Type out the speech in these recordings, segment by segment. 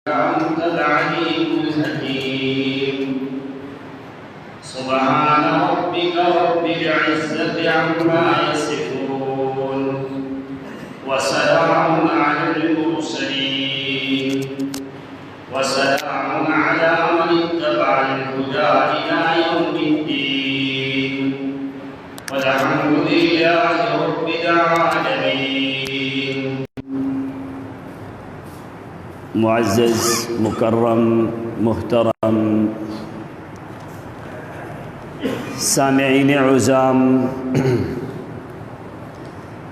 أنت العليم الحكيم. سبحان ربك رب العزة عما يصفون وسلام على المرسلين وسلام على من اتبع الهدى إلى يوم الدين والحمد لله رب العالمين. معزز مکرم محترم سامعین عظام،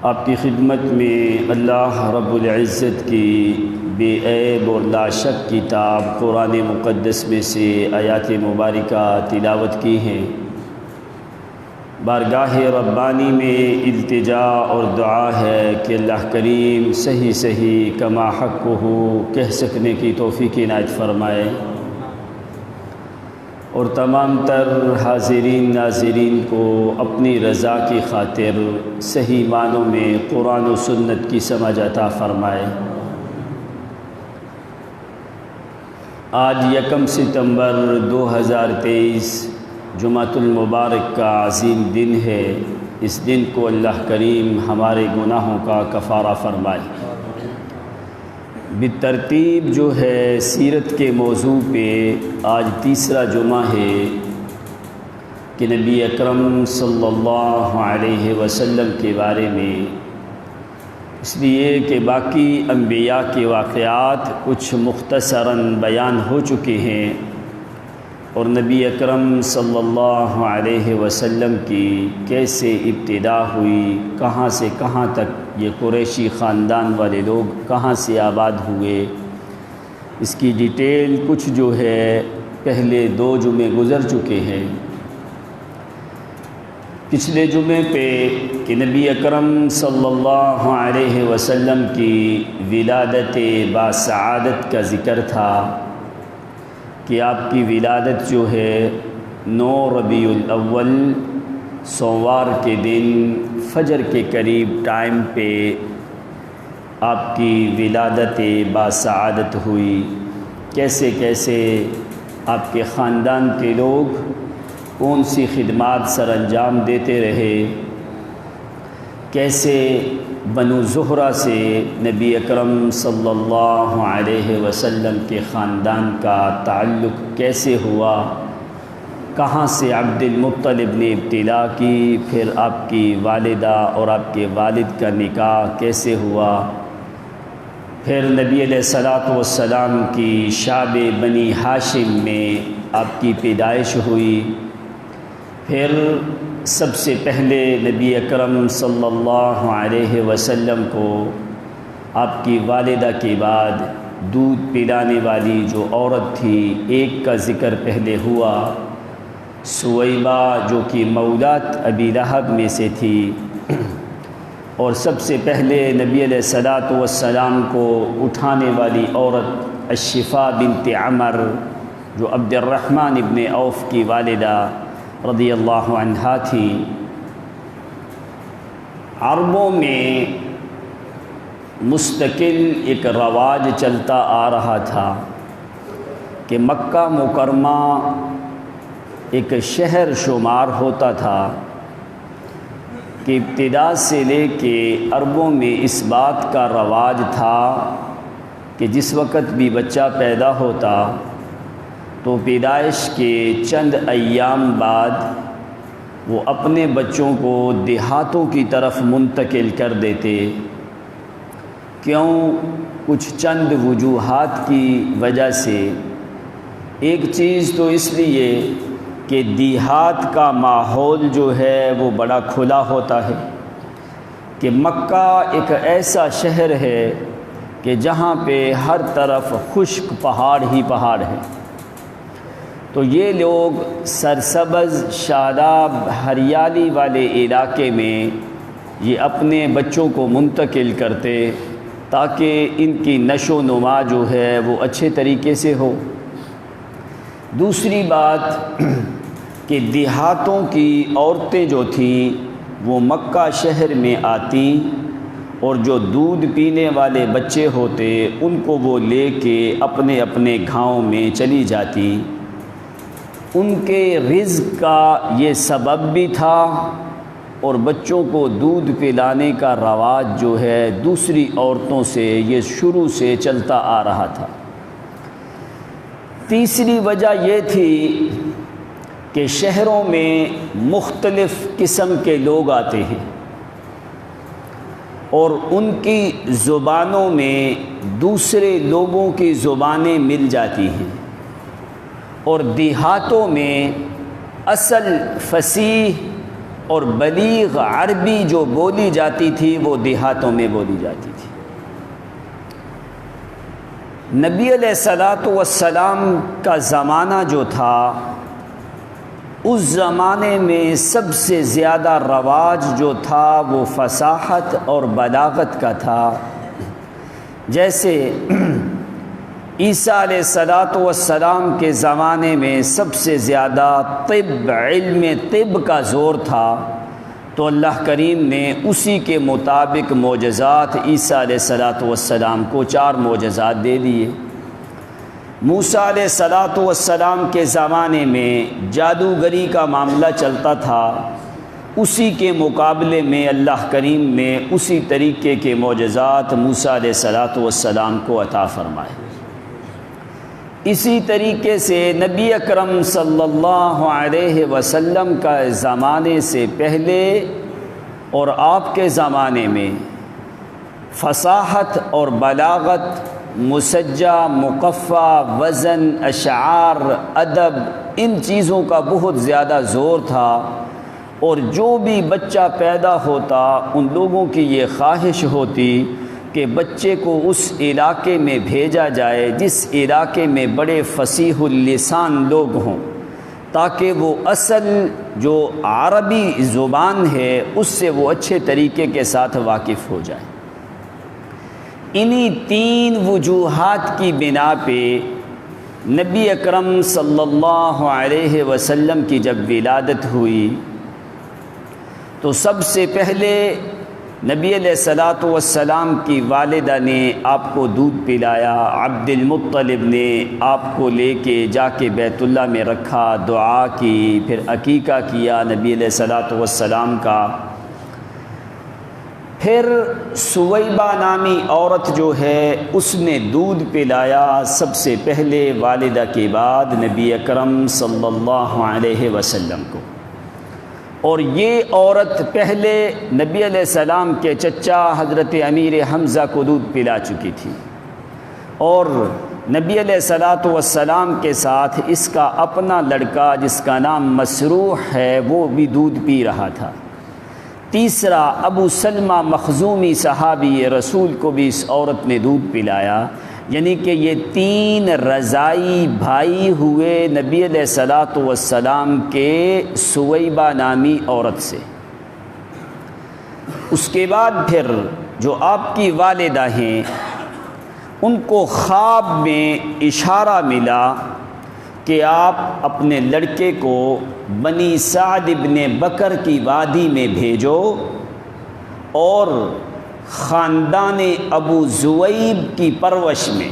آپ کی خدمت میں اللہ رب العزت کی بے عیب اور لا شک کتاب قرآن مقدس میں سے آیات مبارکہ تلاوت کی ہیں۔ بارگاہ ربانی میں التجا اور دعا ہے کہ اللہ کریم صحیح صحیح کما حق ہو کہہ سکنے کی توفیق عنایت فرمائے، اور تمام تر حاضرین ناظرین کو اپنی رضا کی خاطر صحیح معنوں میں قرآن و سنت کی سمجھ عطا فرمائے۔ آج 1 ستمبر 2023 جمعۃ المبارک کا عظیم دن ہے۔ اس دن کو اللہ کریم ہمارے گناہوں کا کفارہ فرمائے۔ بالترتیب جو ہے سیرت کے موضوع پہ آج تیسرا جمعہ ہے کہ نبی اکرم صلی اللہ علیہ وسلم کے بارے میں، اس لیے کہ باقی انبیاء کے واقعات کچھ مختصراً بیان ہو چکے ہیں، اور نبی اکرم صلی اللہ علیہ وسلم کی کیسے ابتدا ہوئی، کہاں سے کہاں تک یہ قریشی خاندان والے لوگ کہاں سے آباد ہوئے، اس کی ڈیٹیل کچھ جو ہے پہلے 2 جمعے گزر چکے ہیں۔ پچھلے جمعے پہ کہ نبی اکرم صلی اللہ علیہ وسلم کی ولادت باسعادت کا ذکر تھا کہ آپ کی ولادت جو ہے 9 ربیع الاول سوموار کے دن فجر کے قریب ٹائم پہ آپ کی ولادت باسعادت ہوئی۔ کیسے کیسے آپ کے خاندان کے لوگ کون سی خدمات سر انجام دیتے رہے، کیسے بنو زہرہ سے نبی اکرم صلی اللہ علیہ وسلم کے خاندان کا تعلق کیسے ہوا، کہاں سے عبد المطلب نے ابتلا کی، پھر آپ کی والدہ اور آپ کے والد کا نکاح کیسے ہوا، پھر نبی علیہ الصلوۃ والسلام کی شعب بنی ہاشم میں آپ کی پیدائش ہوئی، پھر سب سے پہلے نبی اکرم صلی اللہ علیہ وسلم کو آپ کی والدہ کے بعد دودھ پلانے والی جو عورت تھی ایک کا ذکر پہلے ہوا، سویبہ جو کہ مولات ابی لہب میں سے تھی، اور سب سے پہلے نبی علیہ الصلوۃ والسلام کو اٹھانے والی عورت الشفا بنت عمر جو عبد الرحمن ابن عوف کی والدہ رضی اللہ عنہا تھی۔ عربوں میں مستقل ایک رواج چلتا آ رہا تھا کہ مکہ مکرمہ ایک شہر شمار ہوتا تھا کہ ابتدا سے لے کے عربوں میں اس بات کا رواج تھا کہ جس وقت بھی بچہ پیدا ہوتا تو پیدائش کے چند ایام بعد وہ اپنے بچوں کو دیہاتوں کی طرف منتقل کر دیتے۔ کیوں؟ کچھ چند وجوہات کی وجہ سے۔ ایک چیز تو اس لیے کہ دیہات کا ماحول جو ہے وہ بڑا کھلا ہوتا ہے، کہ مکہ ایک ایسا شہر ہے کہ جہاں پہ ہر طرف خشک پہاڑ ہی پہاڑ ہے، تو یہ لوگ سرسبز شاداب ہریالی والے علاقے میں یہ اپنے بچوں کو منتقل کرتے تاکہ ان کی نشو و نما جو ہے وہ اچھے طریقے سے ہو۔ دوسری بات کہ دیہاتوں کی عورتیں جو تھیں وہ مکہ شہر میں آتی اور جو دودھ پینے والے بچے ہوتے ان کو وہ لے کے اپنے اپنے گاؤں میں چلی جاتی۔ ان کے رزق کا یہ سبب بھی تھا، اور بچوں کو دودھ پلانے کا رواج جو ہے دوسری عورتوں سے یہ شروع سے چلتا آ رہا تھا۔ تیسری وجہ یہ تھی کہ شہروں میں مختلف قسم کے لوگ آتے ہیں اور ان کی زبانوں میں دوسرے لوگوں کی زبانیں مل جاتی ہیں، اور دیہاتوں میں اصل فصیح اور بلیغ عربی جو بولی جاتی تھی وہ دیہاتوں میں بولی جاتی تھی۔ نبی علیہ الصلوۃ والسلام کا زمانہ جو تھا، اس زمانے میں سب سے زیادہ رواج جو تھا وہ فصاحت اور بلاغت کا تھا۔ جیسے عیسیٰ علیہ الصلوۃ والسلام کے زمانے میں سب سے زیادہ طب، علم طب کا زور تھا، تو اللہ کریم نے اسی کے مطابق معجزات عیسیٰ علیہ الصلوۃ والسلام کو 4 معجزات دے دیے۔ موسیٰ علیہ الصلوۃ والسلام کے زمانے میں جادوگری کا معاملہ چلتا تھا، اسی کے مقابلے میں اللہ کریم نے اسی طریقے کے معجزات موسیٰ علیہ الصلوۃ والسلام کو عطا فرمائے۔ اسی طریقے سے نبی اکرم صلی اللہ علیہ وسلم کا زمانے سے پہلے اور آپ کے زمانے میں فصاحت اور بلاغت، مسجع، مقفع، وزن، اشعار، ادب، ان چیزوں کا بہت زیادہ زور تھا، اور جو بھی بچہ پیدا ہوتا ان لوگوں کی یہ خواہش ہوتی کہ بچے کو اس علاقے میں بھیجا جائے جس علاقے میں بڑے فصیح اللسان لوگ ہوں، تاکہ وہ اصل جو عربی زبان ہے اس سے وہ اچھے طریقے کے ساتھ واقف ہو جائے۔ انہی 3 وجوہات کی بنا پہ نبی اکرم صلی اللہ علیہ وسلم کی جب ولادت ہوئی تو سب سے پہلے نبی علیہ الصلوۃ والسلام کی والدہ نے آپ کو دودھ پلایا۔ عبد المطلب نے آپ کو لے کے جا کے بیت اللہ میں رکھا، دعا کی، پھر عقیقہ کیا نبی علیہ الصلوۃ والسلام کا۔ پھر سویبہ نامی عورت جو ہے اس نے دودھ پلایا سب سے پہلے والدہ کے بعد نبی اکرم صلی اللہ علیہ وسلم کو، اور یہ عورت پہلے نبی علیہ السلام کے چچا حضرت امیر حمزہ کو دودھ پلا چکی تھی، اور نبی علیہ الصلوۃ والسلام کے ساتھ اس کا اپنا لڑکا جس کا نام مسروح ہے وہ بھی دودھ پی رہا تھا۔ تیسرا ابو سلمہ مخزومی صحابی رسول کو بھی اس عورت نے دودھ پلایا، یعنی کہ یہ 3 رضائی بھائی ہوئے نبی علیہ الصلوۃ والسلام کے سویبہ نامی عورت سے۔ اس کے بعد پھر جو آپ کی والدہ ہیں ان کو خواب میں اشارہ ملا کہ آپ اپنے لڑکے کو بنی سعد ابن بکر کی وادی میں بھیجو، اور خاندان ابو زویب کی پرورش میں،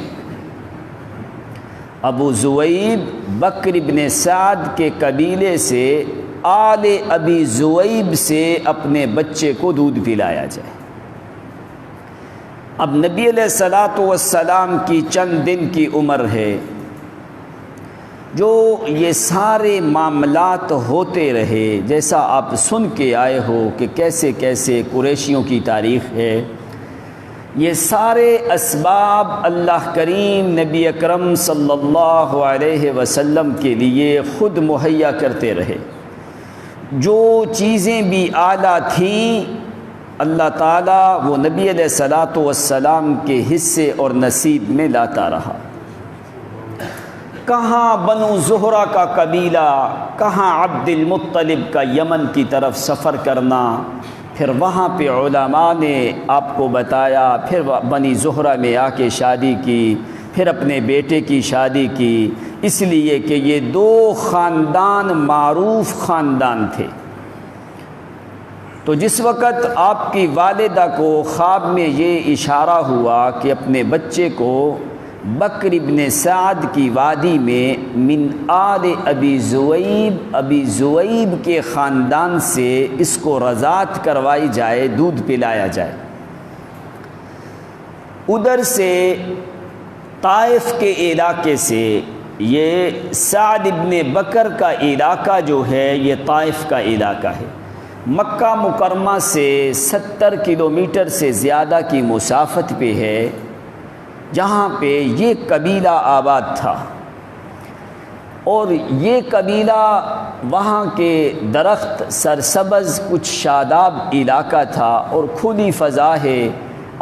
ابو زویب بکر ابن سعد کے قبیلے سے آل ابی زویب سے اپنے بچے کو دودھ پلایا جائے۔ اب نبی علیہ الصلوۃ والسلام کی چند دن کی عمر ہے، جو یہ سارے معاملات ہوتے رہے، جیسا آپ سن کے آئے ہو کہ کیسے کیسے قریشیوں کی تاریخ ہے، یہ سارے اسباب اللہ کریم نبی اکرم صلی اللہ علیہ وسلم کے لیے خود مہیا کرتے رہے۔ جو چیزیں بھی اعلیٰ تھیں اللہ تعالیٰ وہ نبی علیہ الصلوۃ والسلام کے حصے اور نصیب میں لاتا رہا۔ کہاں بنو زہرہ کا قبیلہ، کہاں عبد المطلب کا یمن کی طرف سفر کرنا، پھر وہاں پہ علماء نے آپ کو بتایا، پھر بنی زہرہ میں آ کے شادی کی، پھر اپنے بیٹے کی شادی کی، اس لیے کہ یہ 2 خاندان معروف خاندان تھے۔ تو جس وقت آپ کی والدہ کو خواب میں یہ اشارہ ہوا کہ اپنے بچے کو بکر ابن سعد کی وادی میں من آل ابی زویب کے خاندان سے اس کو رضاعت کروائی جائے، دودھ پلایا جائے، ادھر سے طائف کے علاقے سے، یہ سعد ابن بکر کا علاقہ جو ہے یہ طائف کا علاقہ ہے، مکہ مکرمہ سے 70 کلومیٹر سے زیادہ کی مسافت پہ ہے، جہاں پہ یہ قبیلہ آباد تھا، اور یہ قبیلہ وہاں کے درخت سرسبز کچھ شاداب علاقہ تھا اور کھلی فضا ہے۔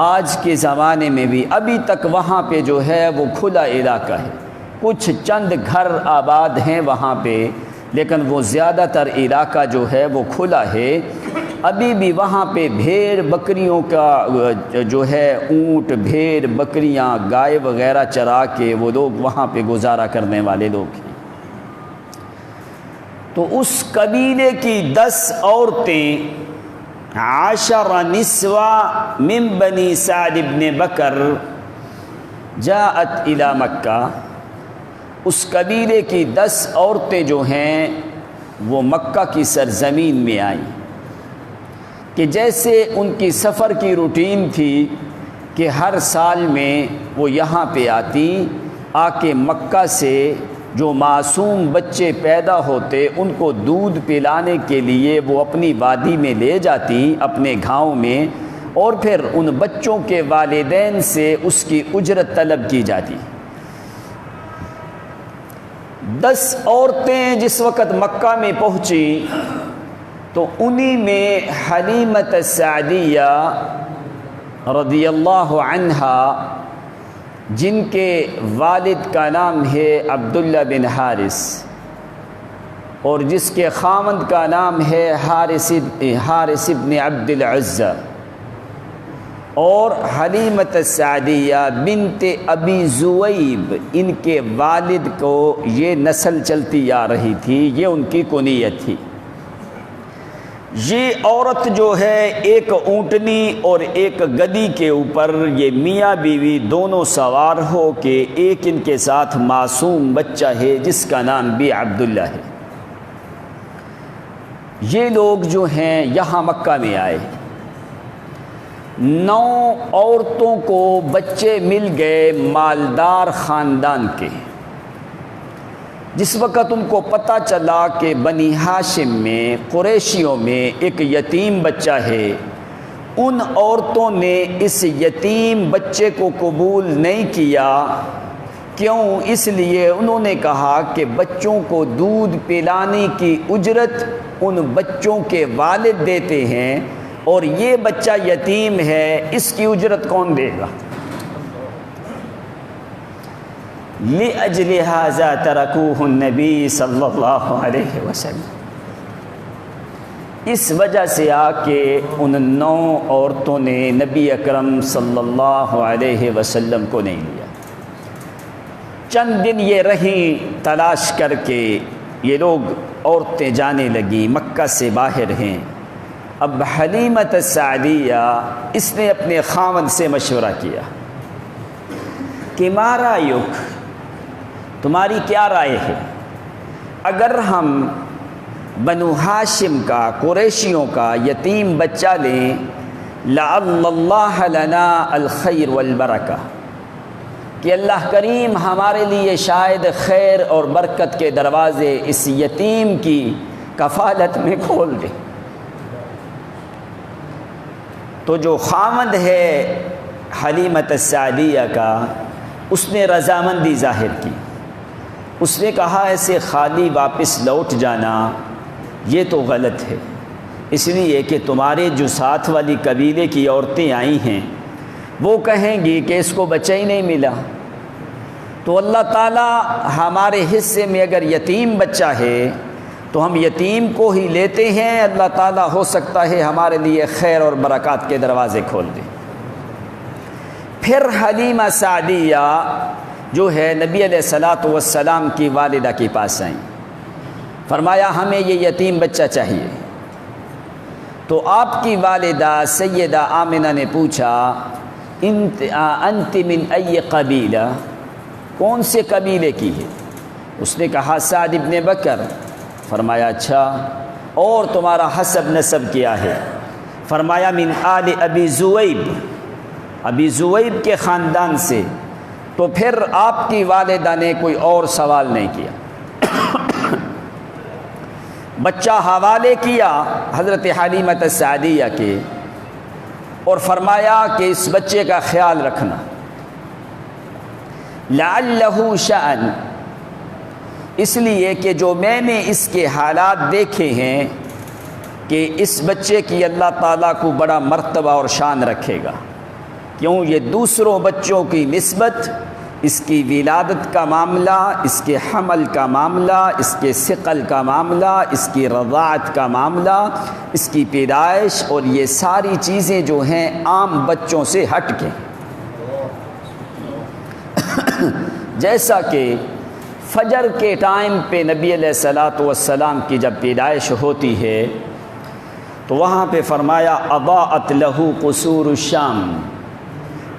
آج کے زمانے میں بھی ابھی تک وہاں پہ جو ہے وہ کھلا علاقہ ہے، کچھ چند گھر آباد ہیں وہاں پہ، لیکن وہ زیادہ تر علاقہ جو ہے وہ کھلا ہے۔ ابھی بھی وہاں پہ بھیڑ بکریوں کا جو ہے اونٹ بھیڑ بکریاں گائے وغیرہ چرا کے وہ لوگ وہاں پہ گزارا کرنے والے لوگ ہیں۔ تو اس قبیلے کی 10 عورتیں 10 نسوہ من بنی سعد ابن بکر جاءت الی مکہ، اس قبیلے کی 10 عورتیں جو ہیں وہ مکہ کی سرزمین میں آئیں، کہ جیسے ان کی سفر کی روٹین تھی کہ ہر سال میں وہ یہاں پہ آتی، آ کے مکہ سے جو معصوم بچے پیدا ہوتے ان کو دودھ پلانے کے لیے وہ اپنی وادی میں لے جاتی اپنے گاؤں میں، اور پھر ان بچوں کے والدین سے اس کی اجرت طلب کی جاتی۔ 10 عورتیں جس وقت مکہ میں پہنچی تو انہی میں حلیمۃ السعدیہ رضی اللہ عنہا، جن کے والد کا نام ہے عبداللہ بن حارث اور جس کے خاوند کا نام ہے حارث بن عبد العزہ، اور حلیمۃ السعدیہ بنت ابی زویب، ان کے والد کو یہ نسل چلتی آ رہی تھی، یہ ان کی کنیت تھی۔ یہ عورت جو ہے ایک اونٹنی اور ایک گدی کے اوپر، یہ میاں بیوی دونوں سوار ہو کے ایک ان کے ساتھ معصوم بچہ ہے جس کا نام بھی عبداللہ ہے۔ یہ لوگ جو ہیں یہاں مکہ میں آئے، 9 عورتوں کو بچے مل گئے مالدار خاندان کے۔ جس وقت ان کو پتہ چلا کہ بنی ہاشم میں قریشیوں میں ایک یتیم بچہ ہے، ان عورتوں نے اس یتیم بچے کو قبول نہیں کیا۔ کیوں؟ اس لیے انہوں نے کہا کہ بچوں کو دودھ پلانے کی اجرت ان بچوں کے والد دیتے ہیں، اور یہ بچہ یتیم ہے، اس کی اجرت کون دے گا؟ لِأَجْلِ هَذَا تَرَكُوهُ النَّبِيُّ صلی اللہ علیہ وسلم، اس وجہ سے آ کے ان 9 عورتوں نے نبی اکرم صلی اللہ علیہ وسلم کو نہیں لیا۔ چند دن یہ رہیں تلاش کر کے، یہ لوگ عورتیں جانے لگیں، مکہ سے باہر ہیں۔ اب حلیمۃ السعدیہ اس نے اپنے خاوند سے مشورہ کیا کہ ما رأیک، تمہاری کیا رائے ہے، اگر ہم بنو ہاشم کا قریشیوں کا یتیم بچہ لیں، لعل اللہ لنا الخیر والبرکہ، کہ اللہ کریم ہمارے لیے شاید خیر اور برکت کے دروازے اس یتیم کی کفالت میں کھول دے۔ تو جو خاوند ہے حلیمۃ السعدیہ کا، اس نے رضامندی ظاہر کی، اس نے کہا ایسے خالی واپس لوٹ جانا یہ تو غلط ہے، اس لیے کہ تمہارے جو ساتھ والی قبیلے کی عورتیں آئی ہیں وہ کہیں گی کہ اس کو بچہ ہی نہیں ملا، تو اللہ تعالیٰ ہمارے حصے میں اگر یتیم بچہ ہے تو ہم یتیم کو ہی لیتے ہیں، اللہ تعالیٰ ہو سکتا ہے ہمارے لیے خیر اور برکات کے دروازے کھول دے۔ پھر حلیمہ سعدیہ جو ہے نبی علیہ الصلاۃ والسلام کی والدہ کے پاس آئیں، فرمایا ہمیں یہ یتیم بچہ چاہیے۔ تو آپ کی والدہ سیدہ آمنہ نے پوچھا انت من ای قبیلہ، کون سے قبیلے کی ہے؟ اس نے کہا سعد ابن بکر۔ فرمایا اچھا، اور تمہارا حسب نسب کیا ہے؟ فرمایا من آل ابی زویب، ابی زویب کے خاندان سے۔ تو پھر آپ کی والدہ نے کوئی اور سوال نہیں کیا، بچہ حوالے کیا حضرت حلیمۃ السعدیہ کے، اور فرمایا کہ اس بچے کا خیال رکھنا، لعلہ شأن، اس لیے کہ جو میں نے اس کے حالات دیکھے ہیں کہ اس بچے کی اللہ تعالیٰ کو بڑا مرتبہ اور شان رکھے گا۔ کیوں؟ یہ دوسروں بچوں کی نسبت، اس کی ولادت کا معاملہ، اس کے حمل کا معاملہ، اس کے ثقل کا معاملہ، اس کی رضاعت کا معاملہ، اس کی پیدائش، اور یہ ساری چیزیں جو ہیں عام بچوں سے ہٹ کے، جیسا کہ فجر کے ٹائم پہ نبی علیہ الصلاۃ والسلام کی جب پیدائش ہوتی ہے تو وہاں پہ فرمایا اضاءت لہ قصور الشام،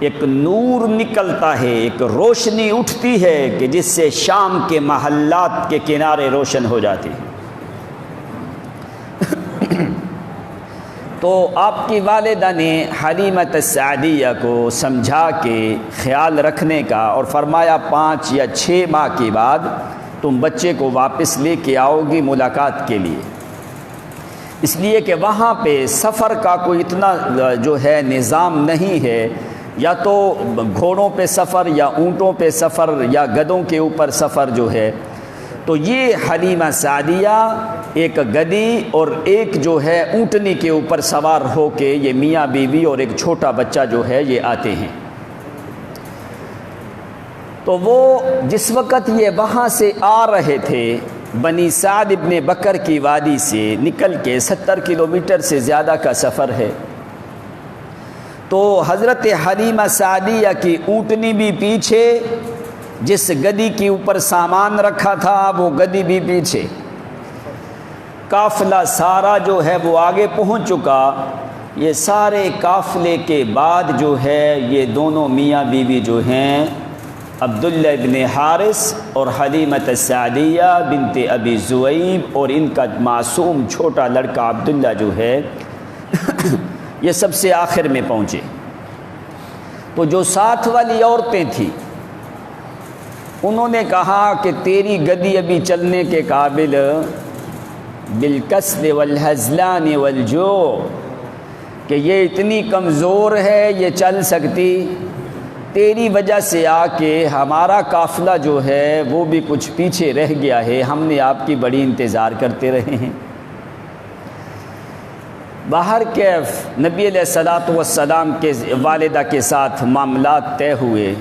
ایک نور نکلتا ہے، ایک روشنی اٹھتی ہے کہ جس سے شام کے محلات کے کنارے روشن ہو جاتی ہیں۔ تو آپ کی والدہ نے حلیمۃ السعدیہ کو سمجھا کے خیال رکھنے کا، اور فرمایا 5 یا 6 ماہ کے بعد تم بچے کو واپس لے کے آؤ گی ملاقات کے لیے، اس لیے کہ وہاں پہ سفر کا کوئی اتنا جو ہے نظام نہیں ہے، یا تو گھوڑوں پہ سفر، یا اونٹوں پہ سفر، یا گدھوں کے اوپر سفر جو ہے۔ تو یہ حلیمہ سعدیہ ایک گدھی اور ایک جو ہے اونٹنی کے اوپر سوار ہو کے، یہ میاں بیوی اور ایک چھوٹا بچہ جو ہے یہ آتے ہیں۔ تو وہ جس وقت یہ وہاں سے آ رہے تھے بنی سعد ابن بکر کی وادی سے نکل کے، 70 کلومیٹر سے زیادہ کا سفر ہے، تو حضرت حلیمہ سعدیہ کی اونٹنی بھی پیچھے، جس گدھی کے اوپر سامان رکھا تھا وہ گدھی بھی پیچھے، قافلہ سارا جو ہے وہ آگے پہنچ چکا۔ یہ سارے قافلے کے بعد جو ہے یہ دونوں میاں بیوی جو ہیں عبداللہ ابن حارث اور حلیمۃ السعدیہ بنت ابی زویب، اور ان کا معصوم چھوٹا لڑکا عبداللہ جو ہے یہ سب سے آخر میں پہنچے۔ تو جو ساتھ والی عورتیں تھیں انہوں نے کہا کہ تیری گدی ابھی چلنے کے قابل، بالکسل والہزلان والجوع، کہ یہ اتنی کمزور ہے، یہ چل سکتی، تیری وجہ سے آ کے ہمارا قافلہ جو ہے وہ بھی کچھ پیچھے رہ گیا ہے، ہم نے آپ کی بڑی انتظار کرتے رہے ہیں۔ باہر کیف نبی علیہ الصلاۃ والسلام کے والدہ کے ساتھ معاملات طے ہوئے،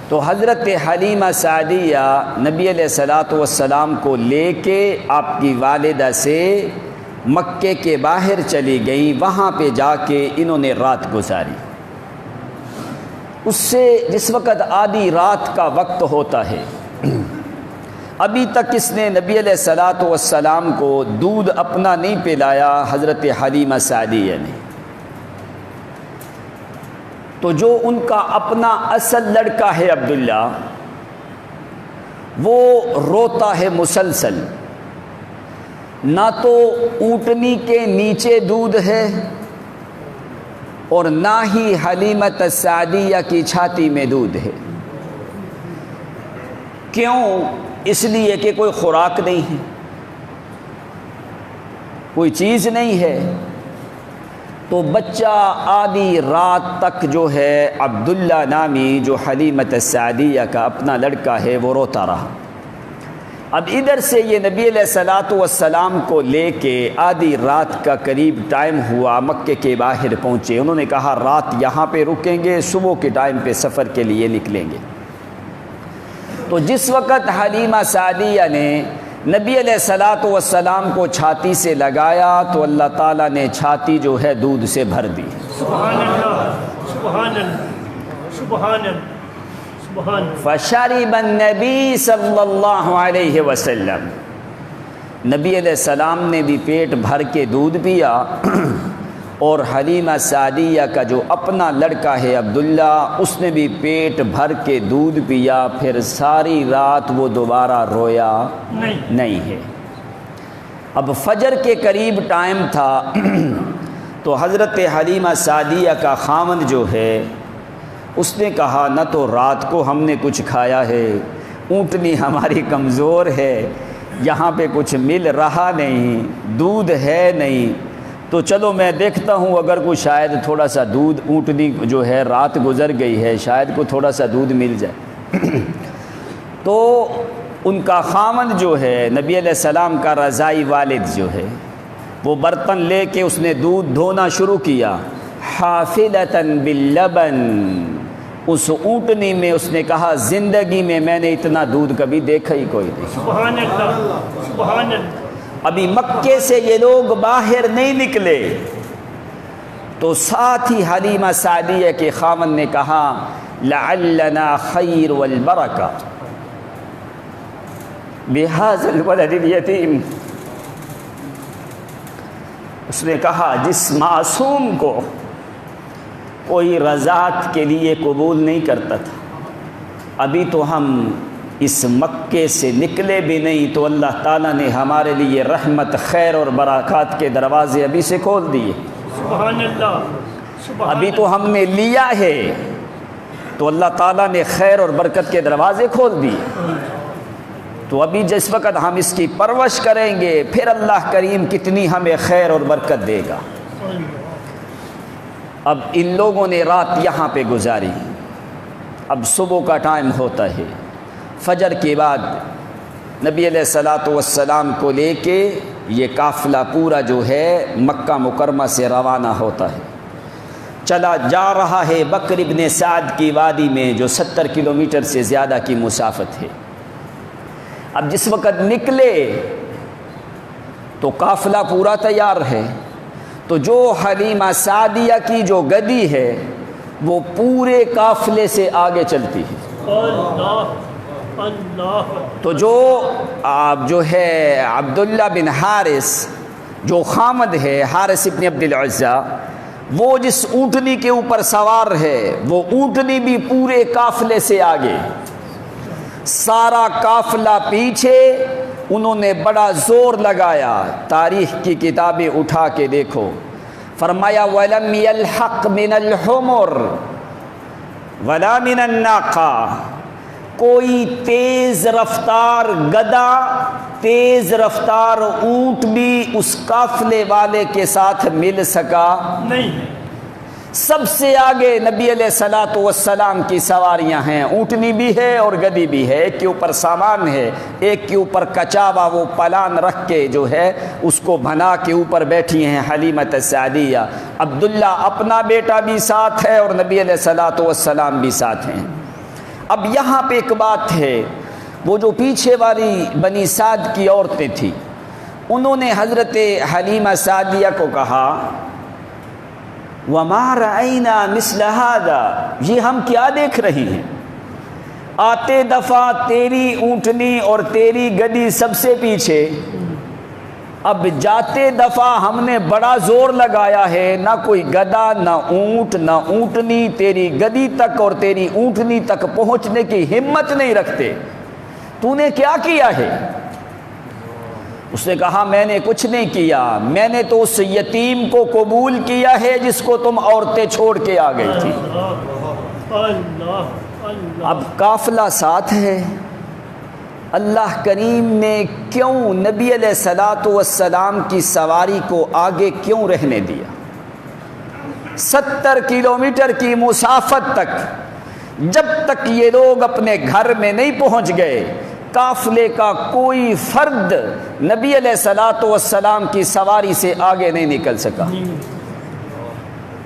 تو حضرت حلیمہ سعدیہ نبی علیہ الصلاۃ والسلام کو لے کے آپ کی والدہ سے مکے کے باہر چلی گئیں، وہاں پہ جا کے انہوں نے رات گزاری۔ اس سے جس وقت آدھی رات کا وقت ہوتا ہے، ابھی تک اس نے نبی علیہ الصلاۃ والسلام کو دودھ اپنا نہیں پلایا حضرت حلیمہ سعدیہ نے۔ تو جو ان کا اپنا اصل لڑکا ہے عبداللہ، وہ روتا ہے مسلسل، نہ تو اونٹنی کے نیچے دودھ ہے اور نہ ہی حلیمۃ السعدیہ کی چھاتی میں دودھ ہے۔ کیوں؟ اس لیے کہ کوئی خوراک نہیں ہے، کوئی چیز نہیں ہے۔ تو بچہ آدھی رات تک جو ہے عبداللہ نامی جو حلیمۃ السعدیہ کا اپنا لڑکا ہے وہ روتا رہا۔ اب ادھر سے یہ نبی علیہ الصلاۃ والسلام کو لے کے آدھی رات کا قریب ٹائم ہوا، مکے کے باہر پہنچے۔ انہوں نے کہا رات یہاں پہ رکیں گے، صبح کے ٹائم پہ سفر کے لیے نکلیں گے۔ تو جس وقت حلیمہ سعدیہ نے نبی علیہ الصلاۃ والسلام کو چھاتی سے لگایا تو اللہ تعالیٰ نے چھاتی جو ہے دودھ سے بھر دی۔ سبحان اللہ، سبحان اللہ، سبحان اللہ، سبحان اللہ۔ فشرب النبی صلی اللہ علیہ وسلم، نبی علیہ السلام نے بھی پیٹ بھر کے دودھ پیا اور حلیمہ سعدیہ کا جو اپنا لڑکا ہے عبداللہ، اس نے بھی پیٹ بھر کے دودھ پیا، پھر ساری رات وہ دوبارہ رویا نہیں ہے۔ اب فجر کے قریب ٹائم تھا تو حضرت حلیمہ سعدیہ کا خاوند جو ہے اس نے کہا نہ تو رات کو ہم نے کچھ کھایا ہے، اونٹنی ہماری کمزور ہے، یہاں پہ کچھ مل رہا نہیں، دودھ ہے نہیں، تو چلو میں دیکھتا ہوں اگر کوئی شاید تھوڑا سا دودھ، اونٹنی جو ہے رات گزر گئی ہے، شاید کو تھوڑا سا دودھ مل جائے۔ تو ان کا خاوند جو ہے نبی علیہ السلام کا رضائی والد جو ہے، وہ برتن لے کے اس نے دودھ دھونا شروع کیا، حافلتاً باللبن، اس اونٹنی میں اس نے کہا زندگی میں نے اتنا دودھ کبھی دیکھا ہی کوئی نہیں۔ سبحان اللہ، سبحان اللہ۔ ابھی مکے سے یہ لوگ باہر نہیں نکلے تو ساتھ ہی حلیمہ سعدیہ کے خاوند نے کہا لعلنا خیر والبرکہ بهذا الولد الیتیم، اس نے کہا جس معصوم کو کوئی رضاعت کے لیے قبول نہیں کرتا تھا، ابھی تو ہم اس مکے سے نکلے بھی نہیں تو اللہ تعالیٰ نے ہمارے لیے رحمت، خیر اور برکات کے دروازے ابھی سے کھول دیے۔ سبحان اللہ، سبحان ابھی تو ہم نے لیا ہے تو اللہ تعالیٰ نے خیر اور برکت کے دروازے کھول دیے، تو ابھی جس وقت ہم اس کی پرورش کریں گے پھر اللہ کریم کتنی ہمیں خیر اور برکت دے گا۔ اب ان لوگوں نے رات یہاں پہ گزاری، اب صبح کا ٹائم ہوتا ہے، فجر کے بعد نبی علیہ الصلاۃ والسلام کو لے کے یہ قافلہ پورا جو ہے مکہ مکرمہ سے روانہ ہوتا ہے، چلا جا رہا ہے بکر ابن سعد کی وادی میں جو 70 کلومیٹر سے زیادہ کی مسافت ہے۔ اب جس وقت نکلے تو قافلہ پورا تیار ہے، تو جو حلیمہ سعدیہ کی جو گدی ہے وہ پورے قافلے سے آگے چلتی ہے۔ اللہ، اللہ۔ تو جو ہے عبداللہ بن حارث جو خامد ہے، حارث ابن عبد العزہ، وہ جس اونٹنی کے اوپر سوار ہے وہ اونٹنی بھی پورے قافلے سے آگے، سارا قافلہ پیچھے۔ انہوں نے بڑا زور لگایا، تاریخ کی کتابیں اٹھا کے دیکھو، فرمایا وَلَمْ يَلْحَقْ مِنَ الْحُمُرِ وَلَا مِنَ النَّاقَةِ، کوئی تیز رفتار گدا، تیز رفتار اونٹ بھی اس قافلے والے کے ساتھ مل سکا نہیں۔ سب سے آگے نبی علیہ الصلاۃ والسلام کی سواریاں ہیں، اونٹنی بھی ہے اور گدی بھی ہے، ایک کے اوپر سامان ہے، ایک کے اوپر کچاوا وہ پلان رکھ کے جو ہے اس کو بنا کے اوپر بیٹھی ہیں حلیمہ سعدیہ۔ عبداللہ اپنا بیٹا بھی ساتھ ہے اور نبی علیہ الصلاۃ والسلام بھی ساتھ ہیں۔ اب یہاں پہ ایک بات ہے، وہ جو پیچھے والی بنی سعد کی عورتیں تھیں انہوں نے حضرت حلیمہ سعدیہ کو کہا وَمَا رَأَيْنَا مِثْلَ هَذَا، یہ ہم کیا دیکھ رہی ہیں؟ آتے دفعہ تیری اونٹنی اور تیری گدی سب سے پیچھے، اب جاتے دفعہ ہم نے بڑا زور لگایا ہے، نہ کوئی گدا نہ اونٹ نہ اونٹنی تیری گدی تک اور تیری اونٹنی تک پہنچنے کی ہمت نہیں رکھتے، تو نے کیا کیا ہے؟ اس نے کہا میں نے کچھ نہیں کیا، میں نے تو اس یتیم کو قبول کیا ہے جس کو تم عورتیں چھوڑ کے آ گئی تھی۔ اب قافلہ ساتھ ہے، اللہ کریم نے کیوں نبی علیہ الصلاۃ والسلام کی سواری کو آگے کیوں رہنے دیا؟ 70 کلومیٹر کی مسافت تک، جب تک یہ لوگ اپنے گھر میں نہیں پہنچ گئے قافلے کا کوئی فرد نبی علیہ الصلاۃ والسلام کی سواری سے آگے نہیں نکل سکا۔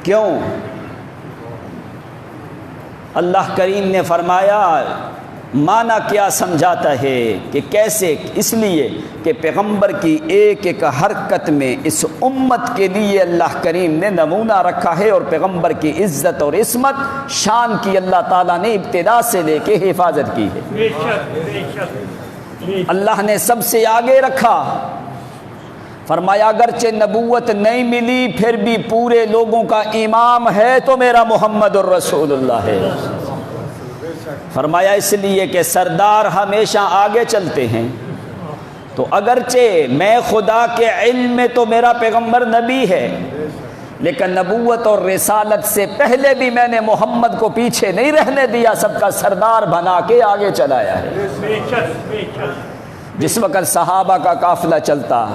کیوں؟ اللہ کریم نے فرمایا معنی کیا سمجھاتا ہے کہ کیسے، اس لیے کہ پیغمبر کی ایک ایک حرکت میں اس امت کے لیے اللہ کریم نے نمونہ رکھا ہے، اور پیغمبر کی عزت اور عصمت شان کی اللہ تعالیٰ نے ابتدا سے لے کے حفاظت کی ہے۔ بے شک، بے شک۔ اللہ نے سب سے آگے رکھا فرمایا اگرچہ نبوت نہیں ملی پھر بھی پورے لوگوں کا امام ہے تو میرا محمد الرسول اللہ ہے۔ فرمایا اس لیے کہ سردار ہمیشہ آگے چلتے ہیں، تو اگرچہ میں خدا کے علم میں تو میرا پیغمبر نبی ہے، لیکن نبوت اور رسالت سے پہلے بھی میں نے محمد کو پیچھے نہیں رہنے دیا، سب کا سردار بنا کے آگے چلایا ہے۔ جس وقت صحابہ کا قافلہ چلتا،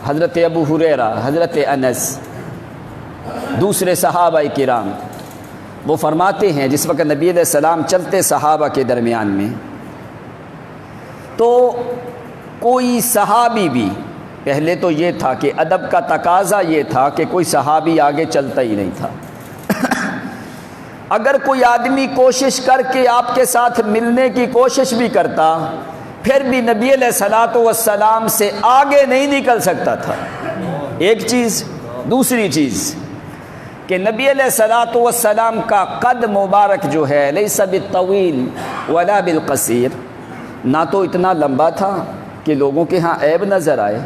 حضرت ابو ہریرہ، حضرت انس، دوسرے صحابہ کرام، وہ فرماتے ہیں جس وقت نبی علیہ السلام چلتے صحابہ کے درمیان میں، تو کوئی صحابی بھی، پہلے تو یہ تھا کہ ادب کا تقاضا یہ تھا کہ کوئی صحابی آگے چلتا ہی نہیں تھا، اگر کوئی آدمی کوشش کر کے آپ کے ساتھ ملنے کی کوشش بھی کرتا پھر بھی نبی علیہ الصلوۃ والسلام سے آگے نہیں نکل سکتا تھا۔ ایک چیز، دوسری چیز کہ نبی علیہ الصلوۃ والسلام کا قد مبارک جو ہے لیس بالطویل ولا بالقصیر، نہ تو اتنا لمبا تھا کہ لوگوں کے ہاں عیب نظر آئے،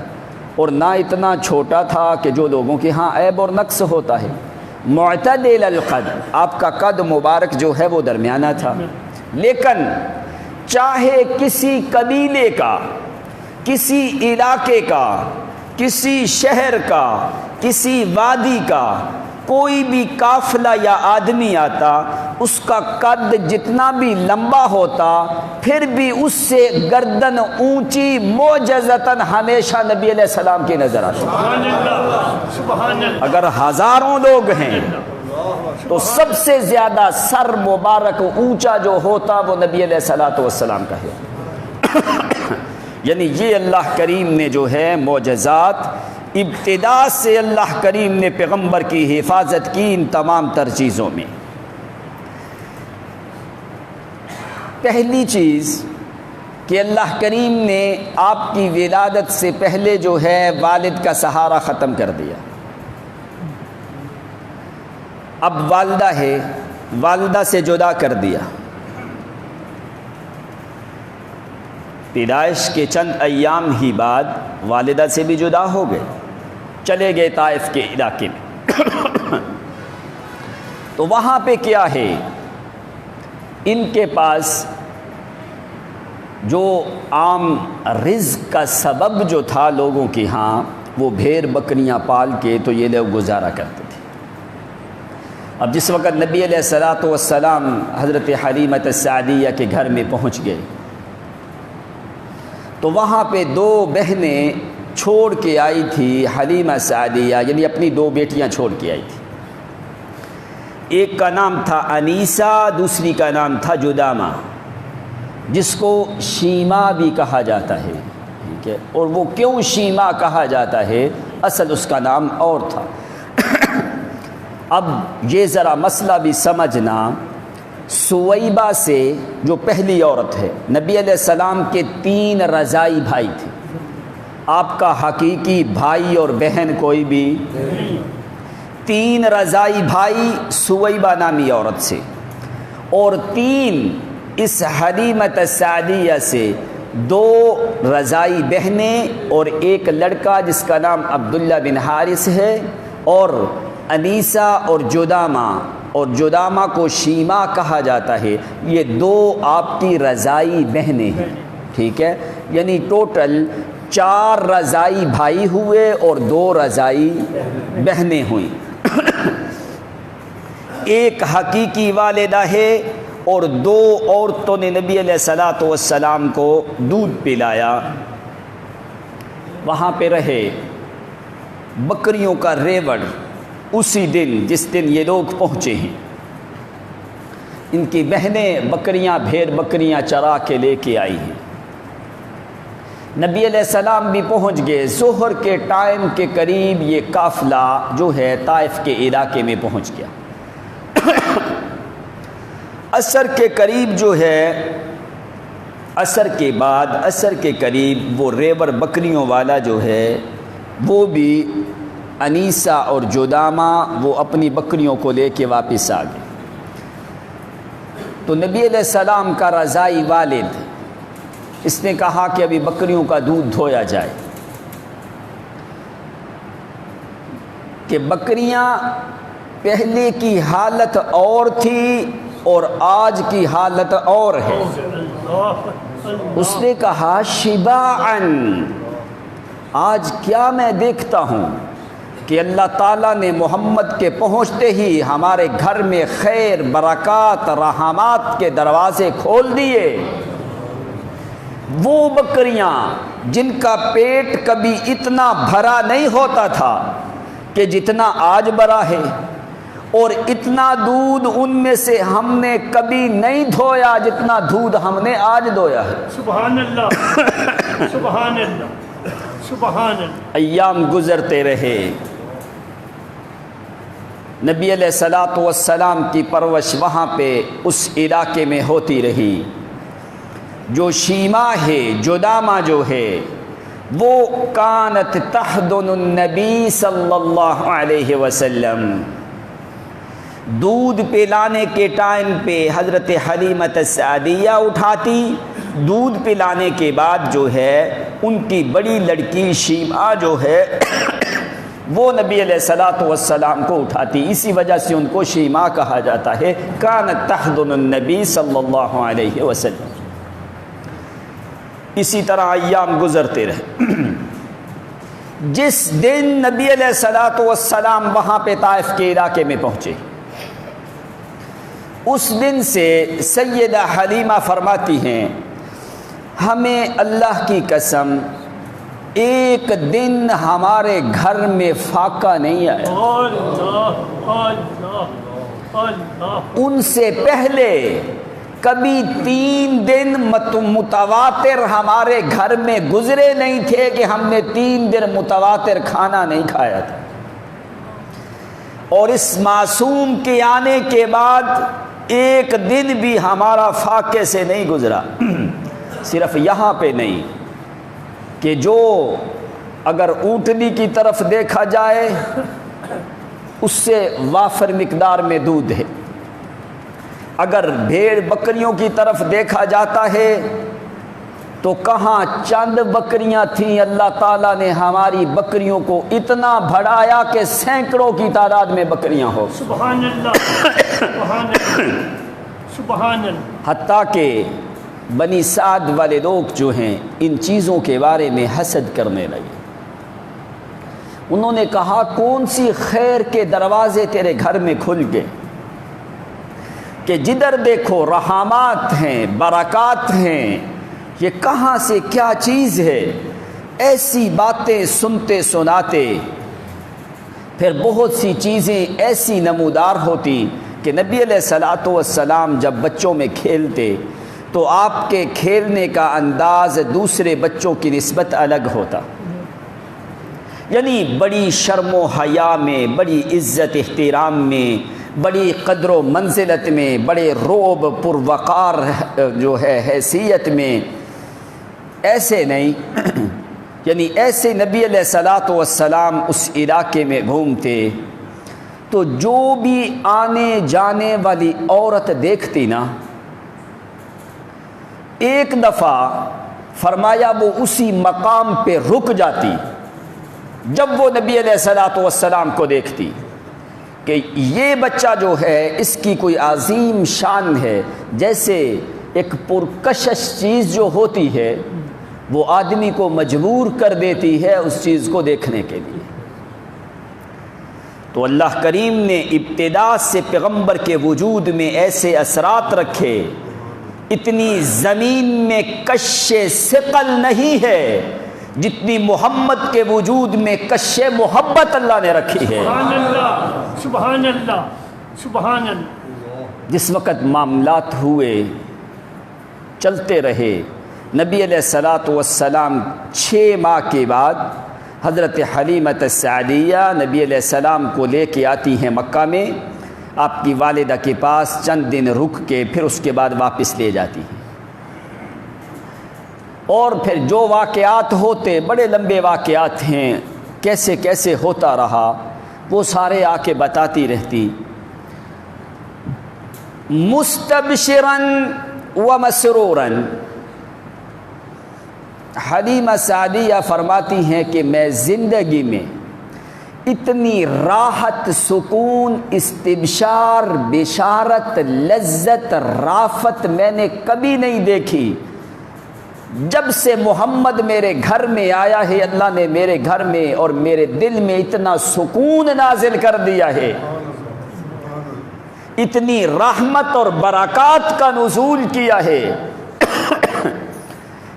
اور نہ اتنا چھوٹا تھا کہ جو لوگوں کے ہاں عیب اور نقص ہوتا ہے، معتدل القد، آپ کا قد مبارک جو ہے وہ درمیانہ تھا۔ لیکن چاہے کسی قبیلے کا، کسی علاقے کا، کسی شہر کا، کسی وادی کا کوئی بھی قافلہ یا آدمی آتا، اس کا قد جتنا بھی لمبا ہوتا پھر بھی اس سے گردن اونچی معجزتاً ہمیشہ نبی علیہ السلام کی نظر آتی۔ اگر ہزاروں لوگ ہیں تو سب سے زیادہ سر مبارک اونچا جو ہوتا وہ نبی علیہ الصلوۃ والسلام کا ہے۔ یعنی یہ اللہ کریم نے جو ہے معجزات، ابتدا سے اللہ کریم نے پیغمبر کی حفاظت کی ان تمام تر چیزوں میں۔ پہلی چیز کہ اللہ کریم نے آپ کی ولادت سے پہلے جو ہے والد کا سہارا ختم کر دیا۔ اب والدہ ہے، والدہ سے جدا کر دیا، پیدائش کے چند ایام ہی بعد والدہ سے بھی جدا ہو گئے، چلے گئے طائف کے علاقے میں۔ تو وہاں پہ کیا ہے، ان کے پاس جو عام رزق کا سبب جو تھا لوگوں کے ہاں، وہ بھیڑ بکریاں پال کے تو یہ لوگ گزارا کرتے تھے۔ اب جس وقت نبی علیہ الصلوۃ والسلام حضرت حلیمۃ السعدیہ کے گھر میں پہنچ گئے تو وہاں پہ دو بہنیں چھوڑ کے آئی تھی، حلیمہ سعدیہ یعنی اپنی دو بیٹیاں چھوڑ کے آئی تھی۔ ایک کا نام تھا انیسہ، دوسری کا نام تھا جدامہ، جس کو شیما بھی کہا جاتا ہے، ٹھیک ہے۔ اور وہ کیوں شیما کہا جاتا ہے، اصل اس کا نام اور تھا۔ اب یہ ذرا مسئلہ بھی سمجھنا، سویبہ سے جو پہلی عورت ہے، نبی علیہ السلام کے 3 رضائی بھائی تھے، آپ کا حقیقی بھائی اور بہن کوئی بھی، 3 رضائی بھائی سویبہ نامی عورت سے، اور 3 اس حلیمۃ السعدیہ سے، 2 رضائی بہنیں اور ایک لڑکا جس کا نام عبداللہ بن حارث ہے، اور انیسہ اور جدامہ کو شیما کہا جاتا ہے۔ یہ 2 آپ کی رضائی بہنیں ہیں، ٹھیک ہے۔ یعنی ٹوٹل 4 رضائی بھائی ہوئے اور 2 رضائی بہنیں ہوئیں۔ ایک حقیقی والدہ ہے اور 2 عورتوں نے نبی علیہ الصلوۃ والسلام کو دودھ پلایا۔ وہاں پہ رہے، بکریوں کا ریوڑ اسی دن جس دن یہ لوگ پہنچے ہیں، ان کی بہنیں بکریاں، بھیڑ بکریاں چرا کے لے کے آئی ہیں۔ نبی علیہ السلام بھی پہنچ گئے، ظہر کے ٹائم کے قریب یہ قافلہ جو ہے طائف کے علاقے میں پہنچ گیا۔ عصر کے قریب جو ہے، عصر کے بعد، عصر کے قریب وہ ریوڑ بکریوں والا جو ہے وہ بھی انیسہ اور جدامہ وہ اپنی بکریوں کو لے کے واپس آ گئے۔ تو نبی علیہ السلام کا رضائی والد، اس نے کہا کہ ابھی بکریوں کا دودھ دھویا جائے۔ کہ بکریاں پہلے کی حالت اور تھی اور آج کی حالت اور ہے۔ اس نے کہا شباعن، آج کیا میں دیکھتا ہوں کہ اللہ تعالیٰ نے محمد کے پہنچتے ہی ہمارے گھر میں خیر، برکات، رحمات کے دروازے کھول دیے۔ وہ بکریاں جن کا پیٹ کبھی اتنا بھرا نہیں ہوتا تھا کہ جتنا آج بھرا ہے، اور اتنا دودھ ان میں سے ہم نے کبھی نہیں دھویا جتنا دودھ ہم نے آج دھویا ہے۔ سبحان اللہ، سبحان اللہ، سبحان اللہ۔ ایام گزرتے رہے، نبی علیہ الصلوۃ والسلام کی پرورش وہاں پہ اس علاقے میں ہوتی رہی۔ جو شیما ہے، جدامہ جو ہے، وہ کانت تحضن النبی صلی اللہ علیہ وسلم، دودھ پلانے کے ٹائم پہ حضرت حلیمۃ السعدیہ اٹھاتی، دودھ پلانے کے بعد جو ہے ان کی بڑی لڑکی شیما جو ہے وہ نبی علیہ الصلوۃ والسلام کو اٹھاتی، اسی وجہ سے ان کو شیما کہا جاتا ہے۔ کانت تحضن النبی صلی اللہ علیہ وسلم۔ اسی طرح ایام گزرتے رہے۔ جس دن نبی علیہ الصلوۃ والسلام وہاں پہ طائف کے علاقے میں پہنچے، اس دن سے سیدہ حلیمہ فرماتی ہیں ہمیں اللہ کی قسم ایک دن ہمارے گھر میں فاقہ نہیں آیا۔ اللہ اللہ اللہ۔ ان سے پہلے کبھی 3 دن متواتر ہمارے گھر میں گزرے نہیں تھے کہ ہم نے 3 دن متواتر کھانا نہیں کھایا تھا، اور اس معصوم کے آنے کے بعد ایک دن بھی ہمارا فاقے سے نہیں گزرا۔ صرف یہاں پہ نہیں کہ جو اگر اونٹنی کی طرف دیکھا جائے اس سے وافر مقدار میں دودھ ہے، اگر بھیڑ بکریوں کی طرف دیکھا جاتا ہے تو کہاں چند بکریاں تھیں، اللہ تعالیٰ نے ہماری بکریوں کو اتنا بڑھایا کہ سینکڑوں کی تعداد میں بکریاں ہو۔ سبحان اللہ، سبحان اللہ، سبحان اللہ۔ حتیٰ کہ بنی سعد والے لوگ جو ہیں ان چیزوں کے بارے میں حسد کرنے لگے۔ انہوں نے کہا کون سی خیر کے دروازے تیرے گھر میں کھل گئے کہ جدھر دیکھو رحمات ہیں، برکات ہیں، یہ کہاں سے کیا چیز ہے؟ ایسی باتیں سنتے سناتے پھر بہت سی چیزیں ایسی نمودار ہوتی کہ نبی علیہ الصلوۃ والسلام جب بچوں میں کھیلتے تو آپ کے کھیلنے کا انداز دوسرے بچوں کی نسبت الگ ہوتا، یعنی بڑی شرم و حیا میں، بڑی عزت احترام میں، بڑی قدر و منزلت میں، بڑے روب پروقار جو ہے حیثیت میں، ایسے نہیں یعنی ایسے نبی علیہ الصلوۃ والسلام اس علاقے میں گھومتے تو جو بھی آنے جانے والی عورت دیکھتی نا، ایک دفعہ فرمایا وہ اسی مقام پہ رک جاتی جب وہ نبی علیہ الصلوۃ والسلام کو دیکھتی کہ یہ بچہ جو ہے اس کی کوئی عظیم شان ہے، جیسے ایک پرکشش چیز جو ہوتی ہے وہ آدمی کو مجبور کر دیتی ہے اس چیز کو دیکھنے کے لیے۔ تو اللہ کریم نے ابتدا سے پیغمبر کے وجود میں ایسے اثرات رکھے، اتنی زمین میں کش ثقل نہیں ہے جتنی محمد کے وجود میں کش محبت اللہ نے رکھی ہے۔ سبحان اللہ، سبحان اللہ، سبحان اللہ۔ جس وقت معاملات ہوئے چلتے رہے، نبی علیہ الصلوۃ والسلام 6 ماہ کے بعد حضرت حلیمۃ السعدیہ نبی علیہ السلام کو لے کے آتی ہیں مکہ میں، آپ کی والدہ کے پاس چند دن رک کے پھر اس کے بعد واپس لے جاتی ہیں، اور پھر جو واقعات ہوتے بڑے لمبے واقعات ہیں، کیسے کیسے ہوتا رہا وہ سارے آ کے بتاتی رہتی۔ مستبشراً و مسروراً، حلیمہ سعدیہ فرماتی ہیں کہ میں زندگی میں اتنی راحت، سکون، استبشار، بشارت، لذت، رافت میں نے کبھی نہیں دیکھی۔ جب سے محمد میرے گھر میں آیا ہے، اللہ نے میرے گھر میں اور میرے دل میں اتنا سکون نازل کر دیا ہے، اتنی رحمت اور برکات کا نزول کیا ہے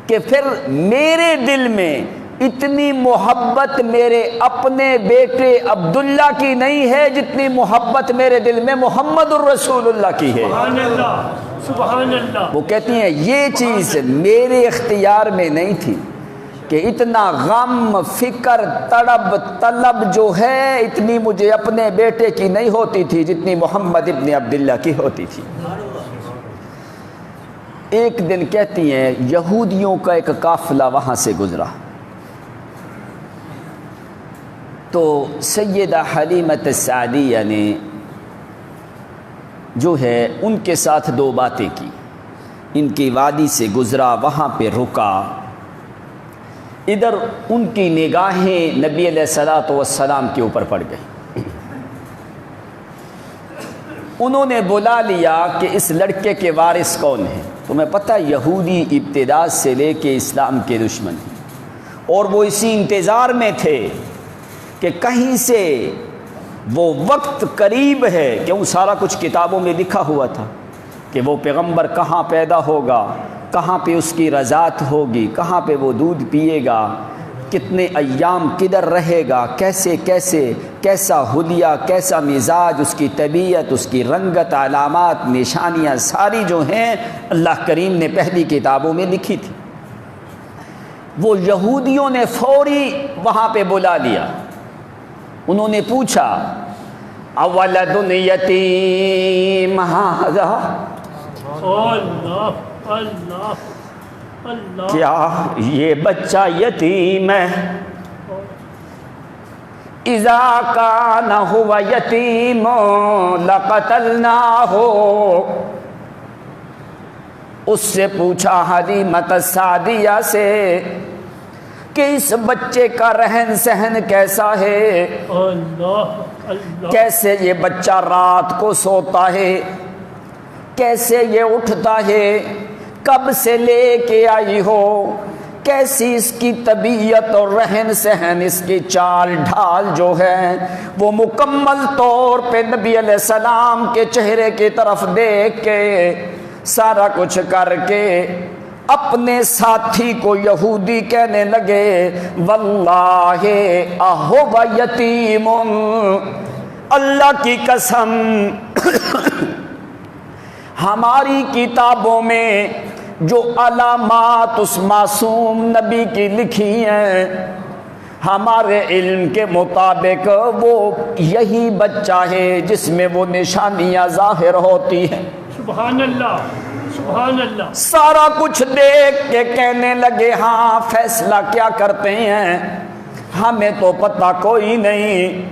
کہ پھر میرے دل میں اتنی محبت میرے اپنے بیٹے عبداللہ کی نہیں ہے جتنی محبت میرے دل میں محمد الرسول اللہ کی ہے۔ سبحان اللہ، سبحان اللہ۔ وہ کہتی ہیں یہ چیز میرے اختیار میں نہیں تھی کہ اتنا غم، فکر، تڑب، طلب جو ہے اتنی مجھے اپنے بیٹے کی نہیں ہوتی تھی جتنی محمد ابن عبداللہ کی ہوتی تھی۔ ایک دن کہتی ہیں یہودیوں کا ایک قافلہ وہاں سے گزرا تو سیدہ حلیمۃ السعدیہ نے جو ہے ان کے ساتھ دو باتیں کی۔ ان کی وادی سے گزرا، وہاں پہ رکا، ادھر ان کی نگاہیں نبی علیہ الصلوۃ والسلام کے اوپر پڑ گئی۔ انہوں نے بلا لیا کہ اس لڑکے کے وارث کون ہیں؟ تمہیں پتہ یہودی ابتدا سے لے کے اسلام کے دشمن ہیں، اور وہ اسی انتظار میں تھے کہ کہیں سے وہ وقت قریب ہے، کیوں سارا کچھ کتابوں میں لکھا ہوا تھا کہ وہ پیغمبر کہاں پیدا ہوگا، کہاں پہ اس کی رضاعت ہوگی، کہاں پہ وہ دودھ پیے گا، کتنے ایام کدھر رہے گا، کیسے کیسا حلیہ، کیسا مزاج، اس کی طبیعت، اس کی رنگت، علامات، نشانیاں ساری جو ہیں اللہ کریم نے پہلی کتابوں میں لکھی تھی۔ وہ یہودیوں نے فوری وہاں پہ بلا لیا۔ انہوں نے پوچھا اولد یتیم ھذا، اللہ اللہ اللہ، کیا یہ بچہ یتیم ہے؟ اذا کان ھو یتیم لقتلناہ، اس سے پوچھا حلیمۃ السعدیہ سے کہ اس بچے کا رہن سہن کیسا ہے، اللہ اللہ، کیسے یہ بچہ رات کو سوتا ہے، کیسے یہ اٹھتا ہے، کب سے لے کے آئی ہو، کیسی اس کی طبیعت اور رہن سہن، اس کی چال ڈھال جو ہے وہ مکمل طور پہ نبی علیہ السلام کے چہرے کی طرف دیکھ کے سارا کچھ کر کے اپنے ساتھی کو یہودی کہنے لگے واللہ اہو یتیم، اللہ کی قسم ہماری کتابوں میں جو علامات اس معصوم نبی کی لکھی ہیں، ہمارے علم کے مطابق وہ یہی بچہ ہے جس میں وہ نشانیاں ظاہر ہوتی ہیں۔ سبحان اللہ، سبحان اللہ۔ سارا کچھ دیکھ کے کہنے لگے ہاں فیصلہ کیا کرتے ہیں، ہمیں تو پتہ کوئی نہیں،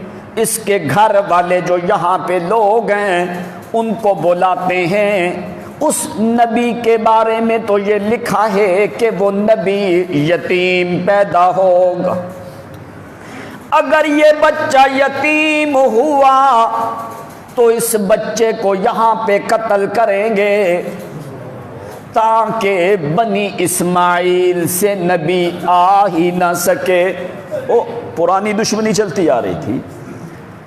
اس کے گھر والے جو یہاں پہ لوگ ہیں ان کو بلاتے ہیں، اس نبی کے بارے میں تو یہ لکھا ہے کہ وہ نبی یتیم پیدا ہوگا، اگر یہ بچہ یتیم ہوا تو اس بچے کو یہاں پہ قتل کریں گے تاکہ بنی اسماعیل سے نبی آ ہی نہ سکے۔ وہ پرانی دشمنی چلتی آ رہی تھی،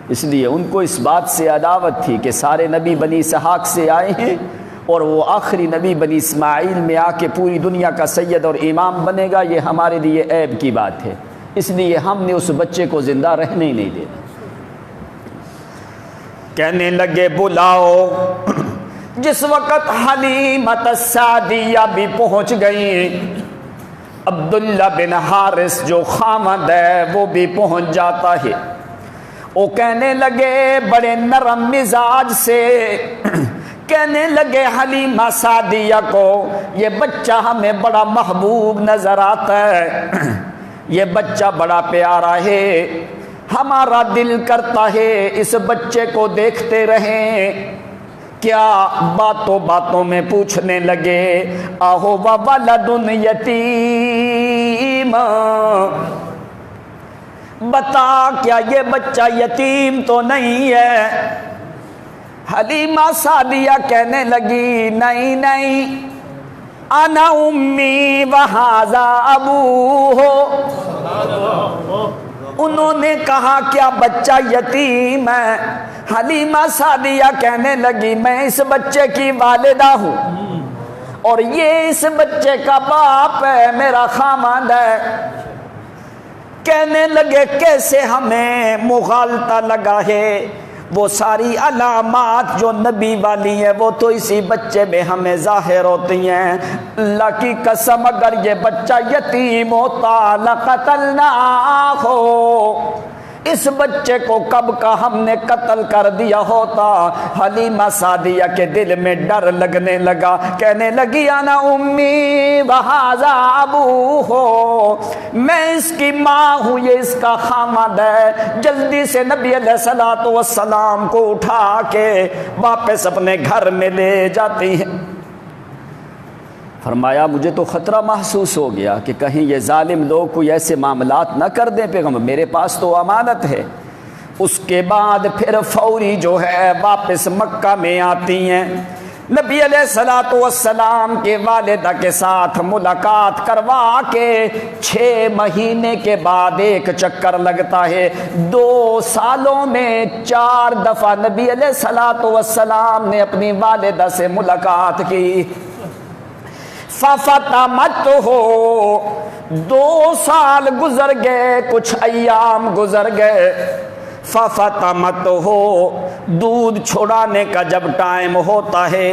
اس لیے ان کو اس بات سے عداوت تھی کہ سارے نبی بنی اسحاق سے آئے ہیں اور وہ آخری نبی بنی اسماعیل میں آ کے پوری دنیا کا سید اور امام بنے گا، یہ ہمارے لیے عیب کی بات ہے، اس لیے ہم نے اس بچے کو زندہ رہنے ہی نہیں دینا۔ کہنے لگے بلاؤ۔ جس وقت حلیمۃ السعدیہ بھی پہنچ گئی، عبداللہ بن حارث جو خامد ہے وہ بھی پہنچ جاتا ہے۔ وہ کہنے لگے بڑے نرم مزاج سے، کہنے لگے حلیمہ سعدیہ کو یہ بچہ ہمیں بڑا محبوب نظر آتا ہے، یہ بچہ بڑا پیارا ہے، ہمارا دل کرتا ہے اس بچے کو دیکھتے رہیں۔ کیا باتوں باتوں میں پوچھنے لگے آہو ولد یتیم، بتا کیا یہ بچہ یتیم تو نہیں ہے؟ حلیمہ سعدیہ کہنے لگی نہیں نہیں، انا امی وہذا ابوہ۔ انہوں نے کہا کیا بچہ یتیم ہے؟ حلیمہ سعدیہ کہنے لگی میں اس بچے کی والدہ ہوں اور یہ اس بچے کا باپ ہے، میرا خامند ہے۔ کہنے لگے کیسے ہمیں مغالطہ لگا ہے، وہ ساری علامات جو نبی والی ہیں وہ تو اسی بچے میں ہمیں ظاہر ہوتی ہیں۔ اللہ کی قسم اگر یہ بچہ یتیم ہوتا لقتلناہ، اس بچے کو کب کا ہم نے قتل کر دیا ہوتا۔ حلیمہ سعدیہ کے دل میں ڈر لگنے لگا، کہنے لگی انا امی وہذا ابوہ، میں اس کی ماں ہوں، یہ اس کا خامد ہے۔ جلدی سے نبی علیہ الصلوۃ والسلام کو اٹھا کے واپس اپنے گھر میں لے جاتی ہیں۔ فرمایا مجھے تو خطرہ محسوس ہو گیا کہ کہیں یہ ظالم لوگ کوئی ایسے معاملات نہ کر دیں پیغمبر، میرے پاس تو امانت ہے۔ اس کے بعد پھر فوری جو ہے واپس مکہ میں آتی ہیں، نبی علیہ الصلوۃ والسلام کے والدہ کے ساتھ ملاقات کروا کے 6 مہینے کے بعد ایک چکر لگتا ہے۔ 2 سالوں میں 4 دفعہ نبی علیہ الصلوۃ والسلام نے اپنی والدہ سے ملاقات کی۔ فَفَطَمَتْهُ، 2 سال گزر گئے، کچھ ایام گزر گئے۔ فَفَطَمَتْهُ، دودھ چھڑانے کا جب ٹائم ہوتا ہے،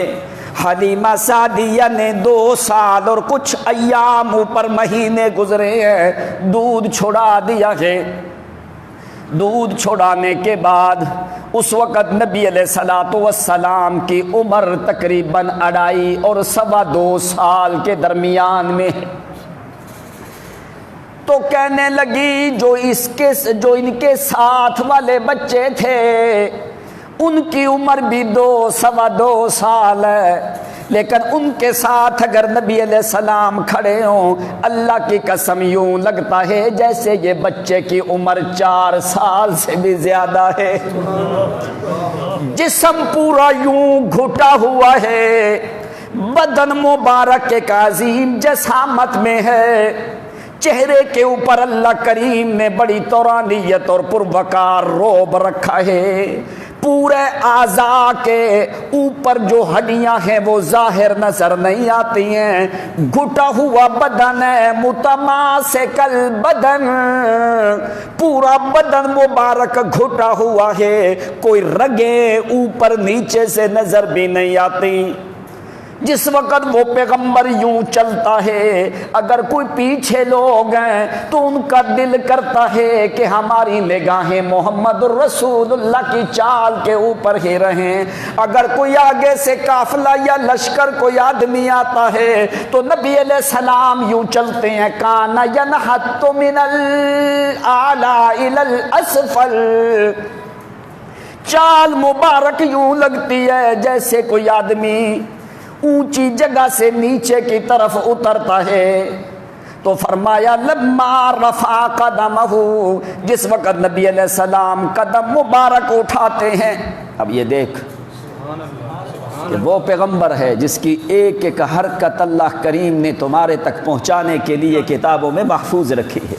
حلیمہ سعدیہ نے 2 سال اور کچھ ایام اوپر مہینے گزرے ہیں، دودھ چھڑا دیا ہے۔ دودھ چھڑانے کے بعد اس وقت نبی علیہ الصلوۃ والسلام کی عمر تقریباً 2.5 اور 2.25 سال کے درمیان میں ہے۔ تو کہنے لگی جو ان کے ساتھ والے بچے تھے ان کی عمر بھی 2.25 سال ہے، لیکن ان کے ساتھ اگر نبی علیہ السلام کھڑے ہوں، اللہ کی قسم یوں لگتا ہے جیسے یہ بچے کی عمر 4 سال سے بھی زیادہ ہے۔ جسم پورا یوں گھٹا ہوا ہے، بدن مبارک ایک عظیم جسامت میں ہے، چہرے کے اوپر اللہ کریم نے بڑی تورانیت اور پروقار روب رکھا ہے۔ پورے اعضاء کے اوپر جو ہڈیاں ہیں وہ ظاہر نظر نہیں آتی ہیں، گھٹا ہوا بدن ہے، متماسک البدن، پورا بدن مبارک گھٹا ہوا ہے، کوئی رگیں اوپر نیچے سے نظر بھی نہیں آتی۔ جس وقت وہ پیغمبر یوں چلتا ہے، اگر کوئی پیچھے لوگ ہیں تو ان کا دل کرتا ہے کہ ہماری نگاہیں محمد الرسول اللہ کی چال کے اوپر ہی رہیں۔ اگر کوئی آگے سے قافلہ یا لشکر کوئی آدمی آتا ہے تو نبی علیہ السلام یوں چلتے ہیں، کان ینحط من الاعلی الی الاسفل، چال مبارک یوں لگتی ہے جیسے کوئی آدمی اونچی جگہ سے نیچے کی طرف اترتا ہے۔ تو فرمایا لما رفع قدمہ، جس وقت نبی علیہ السلام قدم مبارک اٹھاتے ہیں، اب یہ دیکھ کہ وہ پیغمبر ہے جس کی ایک ایک حرکت اللہ کریم نے تمہارے تک پہنچانے کے لیے کتابوں میں محفوظ رکھی ہے۔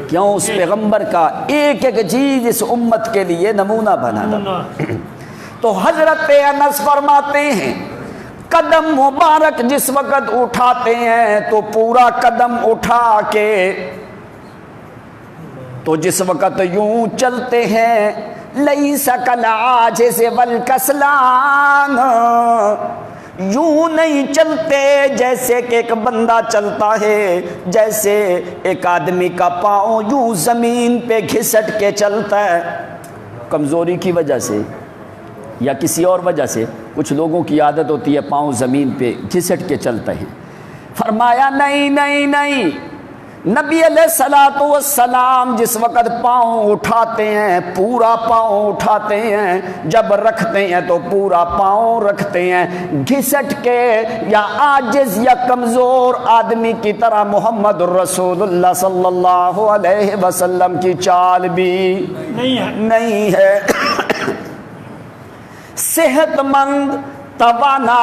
کیوں؟ اس پیغمبر کا ایک ایک چیز اس امت کے لیے نمونہ بنانا۔ تو حضرت انس فرماتے ہیں قدم مبارک جس وقت اٹھاتے ہیں تو پورا قدم اٹھا کے تو جس وقت یوں چلتے ہیں، لیس کالعاجز والکسلان، یوں نہیں چلتے جیسے کہ ایک بندہ چلتا ہے، جیسے ایک آدمی کا پاؤں یوں زمین پہ گھسٹ کے چلتا ہے کمزوری کی وجہ سے یا کسی اور وجہ سے۔ کچھ لوگوں کی عادت ہوتی ہے پاؤں زمین پہ گھسٹ کے چلتے ہیں۔ فرمایا نہیں نہیں نہیں، نبی علیہ الصلوۃ والسلام جس وقت پاؤں اٹھاتے ہیں پورا پاؤں اٹھاتے ہیں، جب رکھتے ہیں تو پورا پاؤں رکھتے ہیں، گھسٹ کے یا عاجز یا کمزور آدمی کی طرح محمد رسول اللہ صلی اللہ علیہ وسلم کی چال بھی نہیں ہے۔ صحت مند، توانا،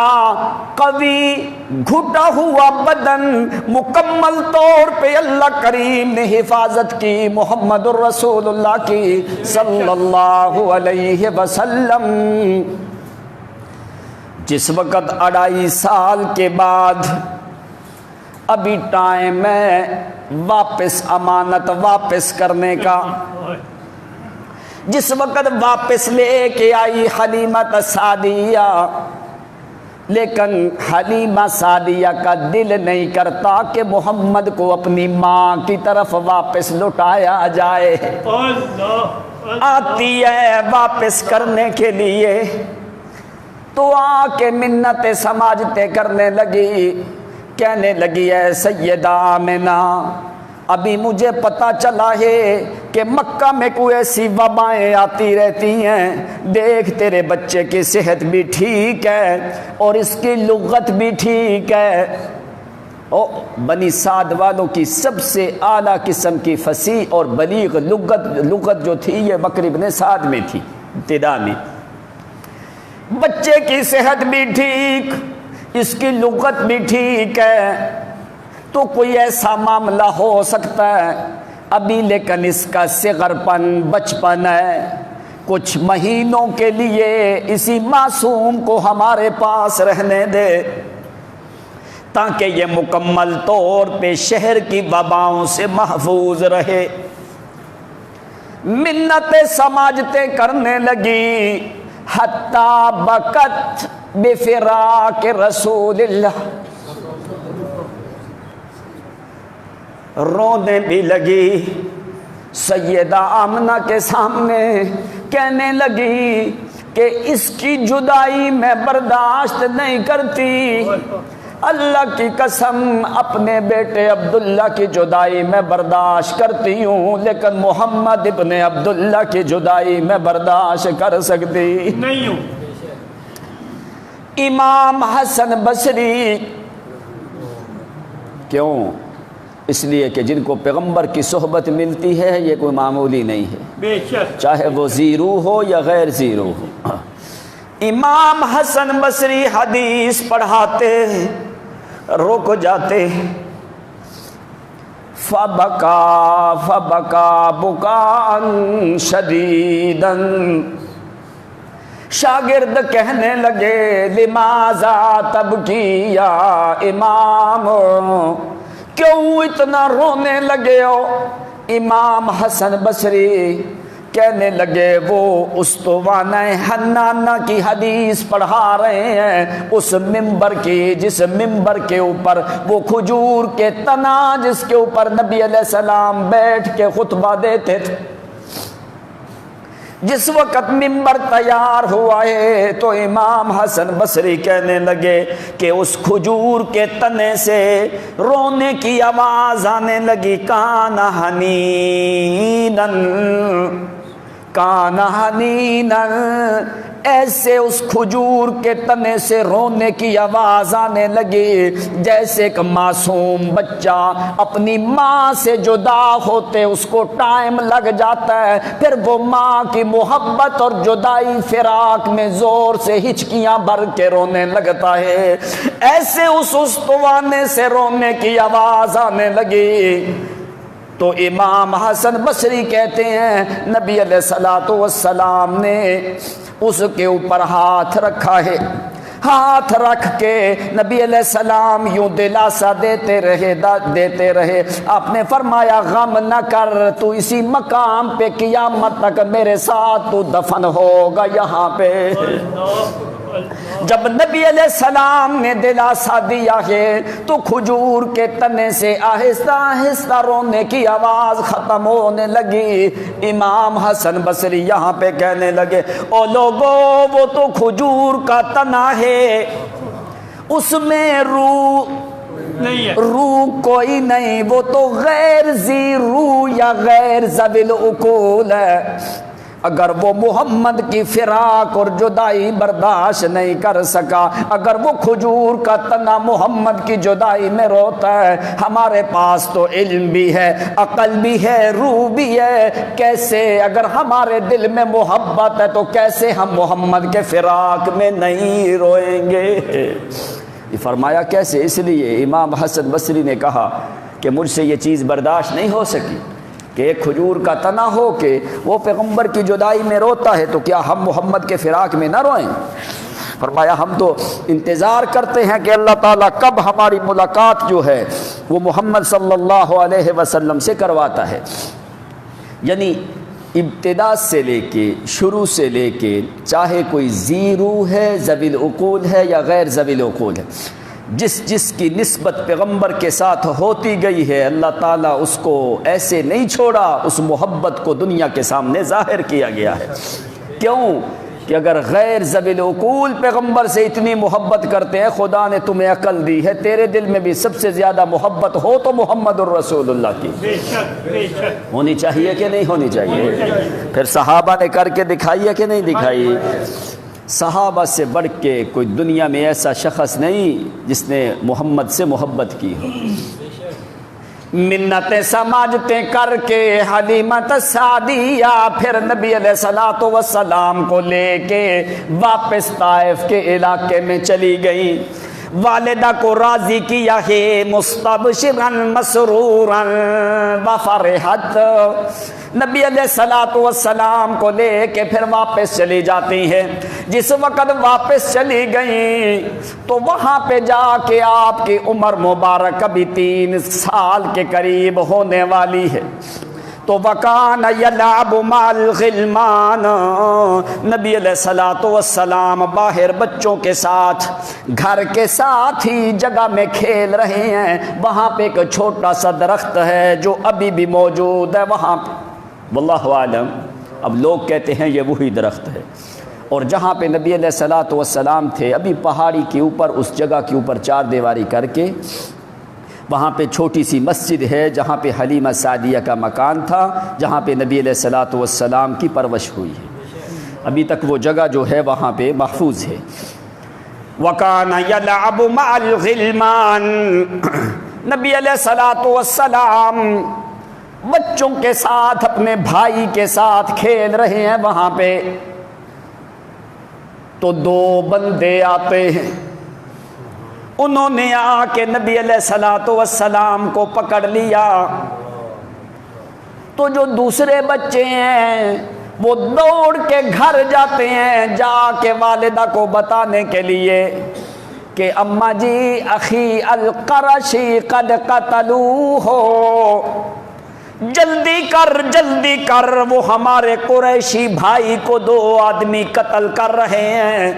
قوی، گھٹا ہوا بدن، مکمل طور پہ اللہ کریم نے حفاظت کی محمد الرسول اللہ کی صلی اللہ علیہ وسلم۔ جس وقت 2.5 سال کے بعد ابھی ٹائم ہے واپس امانت واپس کرنے کا، جس وقت واپس لے کے آئی حلیمہ سعدیہ، لیکن حلیمہ سعدیہ کا دل نہیں کرتا کہ محمد کو اپنی ماں کی طرف واپس لوٹایا جائے۔ آتی ہے واپس کرنے کے لیے تو آ کے منتیں سماجتیں کرنے لگی، کہنے لگی ہے سیدہ آمنہ، ابھی مجھے پتا چلا ہے کہ مکہ میں کوئی ایسی وبائیں آتی رہتی ہیں، دیکھ تیرے بچے کی صحت بھی ٹھیک ہے اور اس کی لغت بھی ٹھیک ہے۔ بنی سعد والوں کی سب سے اعلیٰ قسم کی فصیح اور بلیغ لغت جو تھی یہ بکر بن سعد میں تھی ابتدا میں۔ بچے کی صحت بھی ٹھیک، اس کی لغت بھی ٹھیک ہے، تو کوئی ایسا معاملہ ہو سکتا ہے ابھی، لیکن اس کا صغر پن بچپن ہے، کچھ مہینوں کے لیے اسی معصوم کو ہمارے پاس رہنے دے تاکہ یہ مکمل طور پہ شہر کی وباؤں سے محفوظ رہے۔ منتیں سماجتیں کرنے لگی، حتی بکت بفراق رسول اللہ، رونے بھی لگی سیدہ آمنہ کے سامنے، کہنے لگی کہ اس کی جدائی میں برداشت نہیں کرتی، اللہ کی قسم اپنے بیٹے عبداللہ کی جدائی میں برداشت کرتی ہوں، لیکن محمد ابن عبداللہ کی جدائی میں برداشت کر سکتی نہیں ہوں۔ امام حسن بصری، کیوں؟ اس لیے کہ جن کو پیغمبر کی صحبت ملتی ہے یہ کوئی معمولی نہیں ہے، بے شک، چاہے وہ زیرو ہو یا غیر زیرو ہو۔ امام حسن بصری حدیث پڑھاتے رک جاتے، فبکا بکاء شدیدا، شاگرد کہنے لگے لماذا تبکی یا امام، کیوں اتنا رونے لگے ہو؟ امام حسن بصری کہنے لگے وہ اسطوانہ حنانہ کی حدیث پڑھا رہے ہیں، اس ممبر کی جس ممبر کے اوپر وہ کھجور کے تنا جس کے اوپر نبی علیہ السلام بیٹھ کے خطبہ دیتے تھے، جس وقت ممبر تیار ہوا ہے تو امام حسن بصری کہنے لگے کہ اس کھجور کے تنے سے رونے کی آواز آنے لگی، کان حنینن، ایسے اس کھجور کے تنے سے رونے کی آواز آنے لگی جیسے ایک معصوم بچہ اپنی ماں سے جدا ہوتے اس کو ٹائم لگ جاتا ہے، پھر وہ ماں کی محبت اور جدائی فراق میں زور سے ہچکیاں بھر کے رونے لگتا ہے، ایسے اس استوانے سے رونے کی آواز آنے لگی۔ تو امام حسن بصری کہتے ہیں نبی علیہ الصلوۃ والسلام نے اس کے اوپر ہاتھ رکھا ہے، ہاتھ رکھ کے نبی علیہ السلام یوں دلاسا دیتے رہے، آپ نے فرمایا غم نہ کر، تو اسی مقام پہ قیامت تک میرے ساتھ تو دفن ہوگا یہاں پہ۔ جب نبی علیہ السلام نے دلاسا دیا ہے تو کھجور کے تنے سے آہستہ آہستہ رونے کی آواز ختم ہونے لگی۔ امام حسن بصری یہاں پہ کہنے لگے او لوگو وہ تو کھجور کا تنا ہے، اس میں روح نہیں ہے، روح کوئی نہیں، وہ تو غیر ذی روح یا غیر ذوی العقول ہے۔ اگر وہ محمد کی فراق اور جدائی برداشت نہیں کر سکا، اگر وہ کھجور کا تنا محمد کی جدائی میں روتا ہے، ہمارے پاس تو علم بھی ہے، عقل بھی ہے، روح بھی ہے، کیسے اگر ہمارے دل میں محبت ہے تو کیسے ہم محمد کے فراق میں نہیں روئیں گے؟ یہ فرمایا کیسے؟ اس لیے امام حسن بصری نے کہا کہ مجھ سے یہ چیز برداشت نہیں ہو سکی کہ ایک کھجور کا تنا ہو کے وہ پیغمبر کی جدائی میں روتا ہے تو کیا ہم محمد کے فراق میں نہ روئیں؟ فرمایا ہم تو انتظار کرتے ہیں کہ اللہ تعالیٰ کب ہماری ملاقات جو ہے وہ محمد صلی اللہ علیہ وسلم سے کرواتا ہے۔ یعنی ابتدا سے لے کے، شروع سے لے کے، چاہے کوئی ذی روح ہے، ذوی العقول ہے یا غیر ذوی العقول ہے، جس کی نسبت پیغمبر کے ساتھ ہوتی گئی ہے، اللہ تعالیٰ اس کو ایسے نہیں چھوڑا، اس محبت کو دنیا کے سامنے ظاہر کیا گیا ہے۔ کیوں کہ اگر غیر ذوی العقول پیغمبر سے اتنی محبت کرتے ہیں، خدا نے تمہیں عقل دی ہے، تیرے دل میں بھی سب سے زیادہ محبت ہو تو محمد الرسول اللہ کی بے شک بے شک ہونی چاہیے کہ نہیں ہونی چاہیے؟ پھر صحابہ نے کر کے دکھائی ہے کہ نہیں دکھائی؟ صحابہ سے بڑھ کے کوئی دنیا میں ایسا شخص نہیں جس نے محمد سے محبت کی ہو۔ منتیں سماجتیں کر کے حلیمت سعدیہ پھر نبی علیہ الصلوۃ والسلام کو لے کے واپس طائف کے علاقے میں چلی گئی۔ والدہ کو راضی کیا ہے مستبشرا مسرورا وفرحت، نبی علیہ الصلوۃ والسلام کو لے کے پھر واپس چلی جاتی ہیں۔ جس وقت واپس چلی گئیں تو وہاں پہ جا کے آپ کی عمر مبارک ابھی 3 سال کے قریب ہونے والی ہے۔ تو وَكَانَ يَلْعَبُ مَعَ الْغِلْمَانِ، نبی علیہ الصلوۃ والسلام باہر بچوں کے ساتھ گھر کے ساتھ ہی جگہ میں کھیل رہے ہیں۔ وہاں پہ ایک چھوٹا سا درخت ہے جو ابھی بھی موجود ہے وہاں پہ، واللہ عالم اب لوگ کہتے ہیں یہ وہی درخت ہے۔ اور جہاں پہ نبی علیہ الصلوۃ والسلام تھے ابھی پہاڑی کے اوپر، اس جگہ کے اوپر 4 دیواری کر کے وہاں پہ چھوٹی سی مسجد ہے جہاں پہ حلیمہ سعدیہ کا مکان تھا، جہاں پہ نبی علیہ الصلوۃ والسلام کی پرورش ہوئی ہے۔ ابھی تک وہ جگہ جو ہے وہاں پہ محفوظ ہے۔ وَكَانَ يَلْعَبُ مَعَ الْغِلْمَانِ، نبی علیہ الصلوۃ والسلام بچوں کے ساتھ اپنے بھائی کے ساتھ کھیل رہے ہیں وہاں پہ، تو 2 بندے آتے ہیں۔ انہوں نے آ کے نبی علیہ الصلوۃ والسلام کو پکڑ لیا، تو جو دوسرے بچے ہیں وہ دوڑ کے گھر جاتے ہیں، جا کے والدہ کو بتانے کے لیے کہ اماں جی اخی القرشی قد قتلوہ، جلدی کر وہ ہمارے قریشی بھائی کو 2 آدمی قتل کر رہے ہیں۔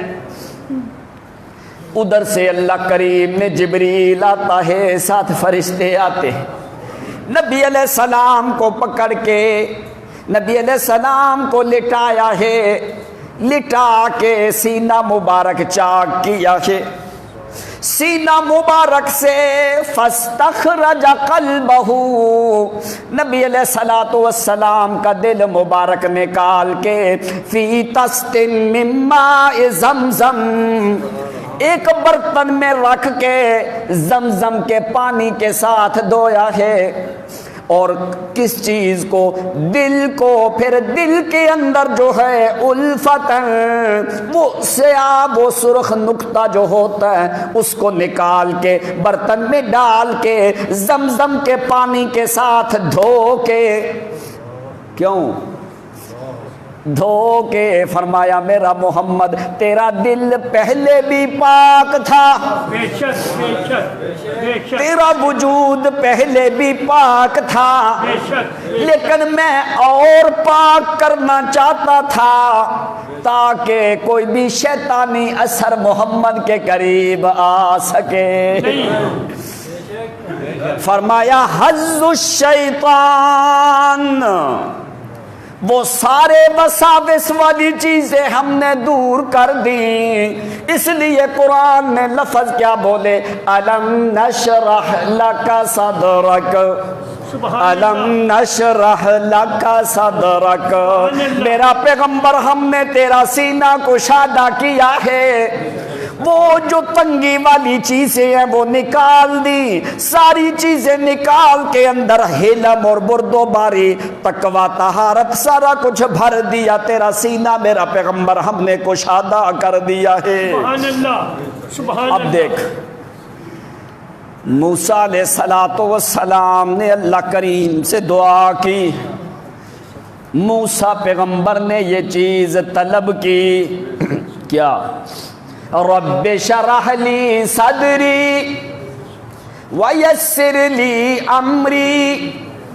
ادھر سے اللہ کریم نے جبریل آتا ہے، 7 فرشتے آتے ہیں، نبی علیہ السلام کو پکڑ کے نبی علیہ السلام کو لٹایا ہے، لٹا کے سینہ مبارک چاک کیا ہے، سینہ مبارک سے فاستخرج قلبہ، نبی علیہ الصلوۃ والسلام کا دل مبارک نکال کے فی طست من ماء زمزم، ایک برتن میں رکھ کے زمزم کے پانی کے ساتھ دھویا ہے۔ اور کس چیز کو؟ دل کو۔ پھر دل کے اندر جو ہے الفت، وہ سیاہ وہ سرخ نقطہ جو ہوتا ہے اس کو نکال کے برتن میں ڈال کے زمزم کے پانی کے ساتھ دھو کے، کیوں دھو کے فرمایا میرا محمد تیرا دل پہلے بھی پاک تھا، بے شک بے شک بے شک تیرا وجود پہلے بھی پاک تھا، بے شک لیکن میں اور پاک کرنا چاہتا تھا تاکہ کوئی بھی شیطانی اثر محمد کے قریب آ سکے۔ فرمایا حظ الشیطان، وہ سارے وساوس والی چیزیں ہم نے دور کر دی، اس لیے قرآن نے لفظ کیا بولے، الم نشرح لک صدرک، الم نشرح لک صدرک، میرا پیغمبر ہم نے تیرا سینہ کشادہ کیا ہے، وہ جو تنگی والی چیزیں ہیں وہ نکال دی، ساری چیزیں نکال کے اندر حلم اور بردوباری تقویٰ طہارت سارا کچھ بھر دیا، تیرا سینہ میرا پیغمبر ہم نے کشادہ کر دیا ہے۔ سبحان اللہ، سبحان اب اللہ۔ دیکھ موسیٰ علیہ السلام نے اللہ کریم سے دعا کی، موسیٰ پیغمبر نے یہ چیز طلب کی، کیا؟ رب شرح لی صدری ویسر لی امری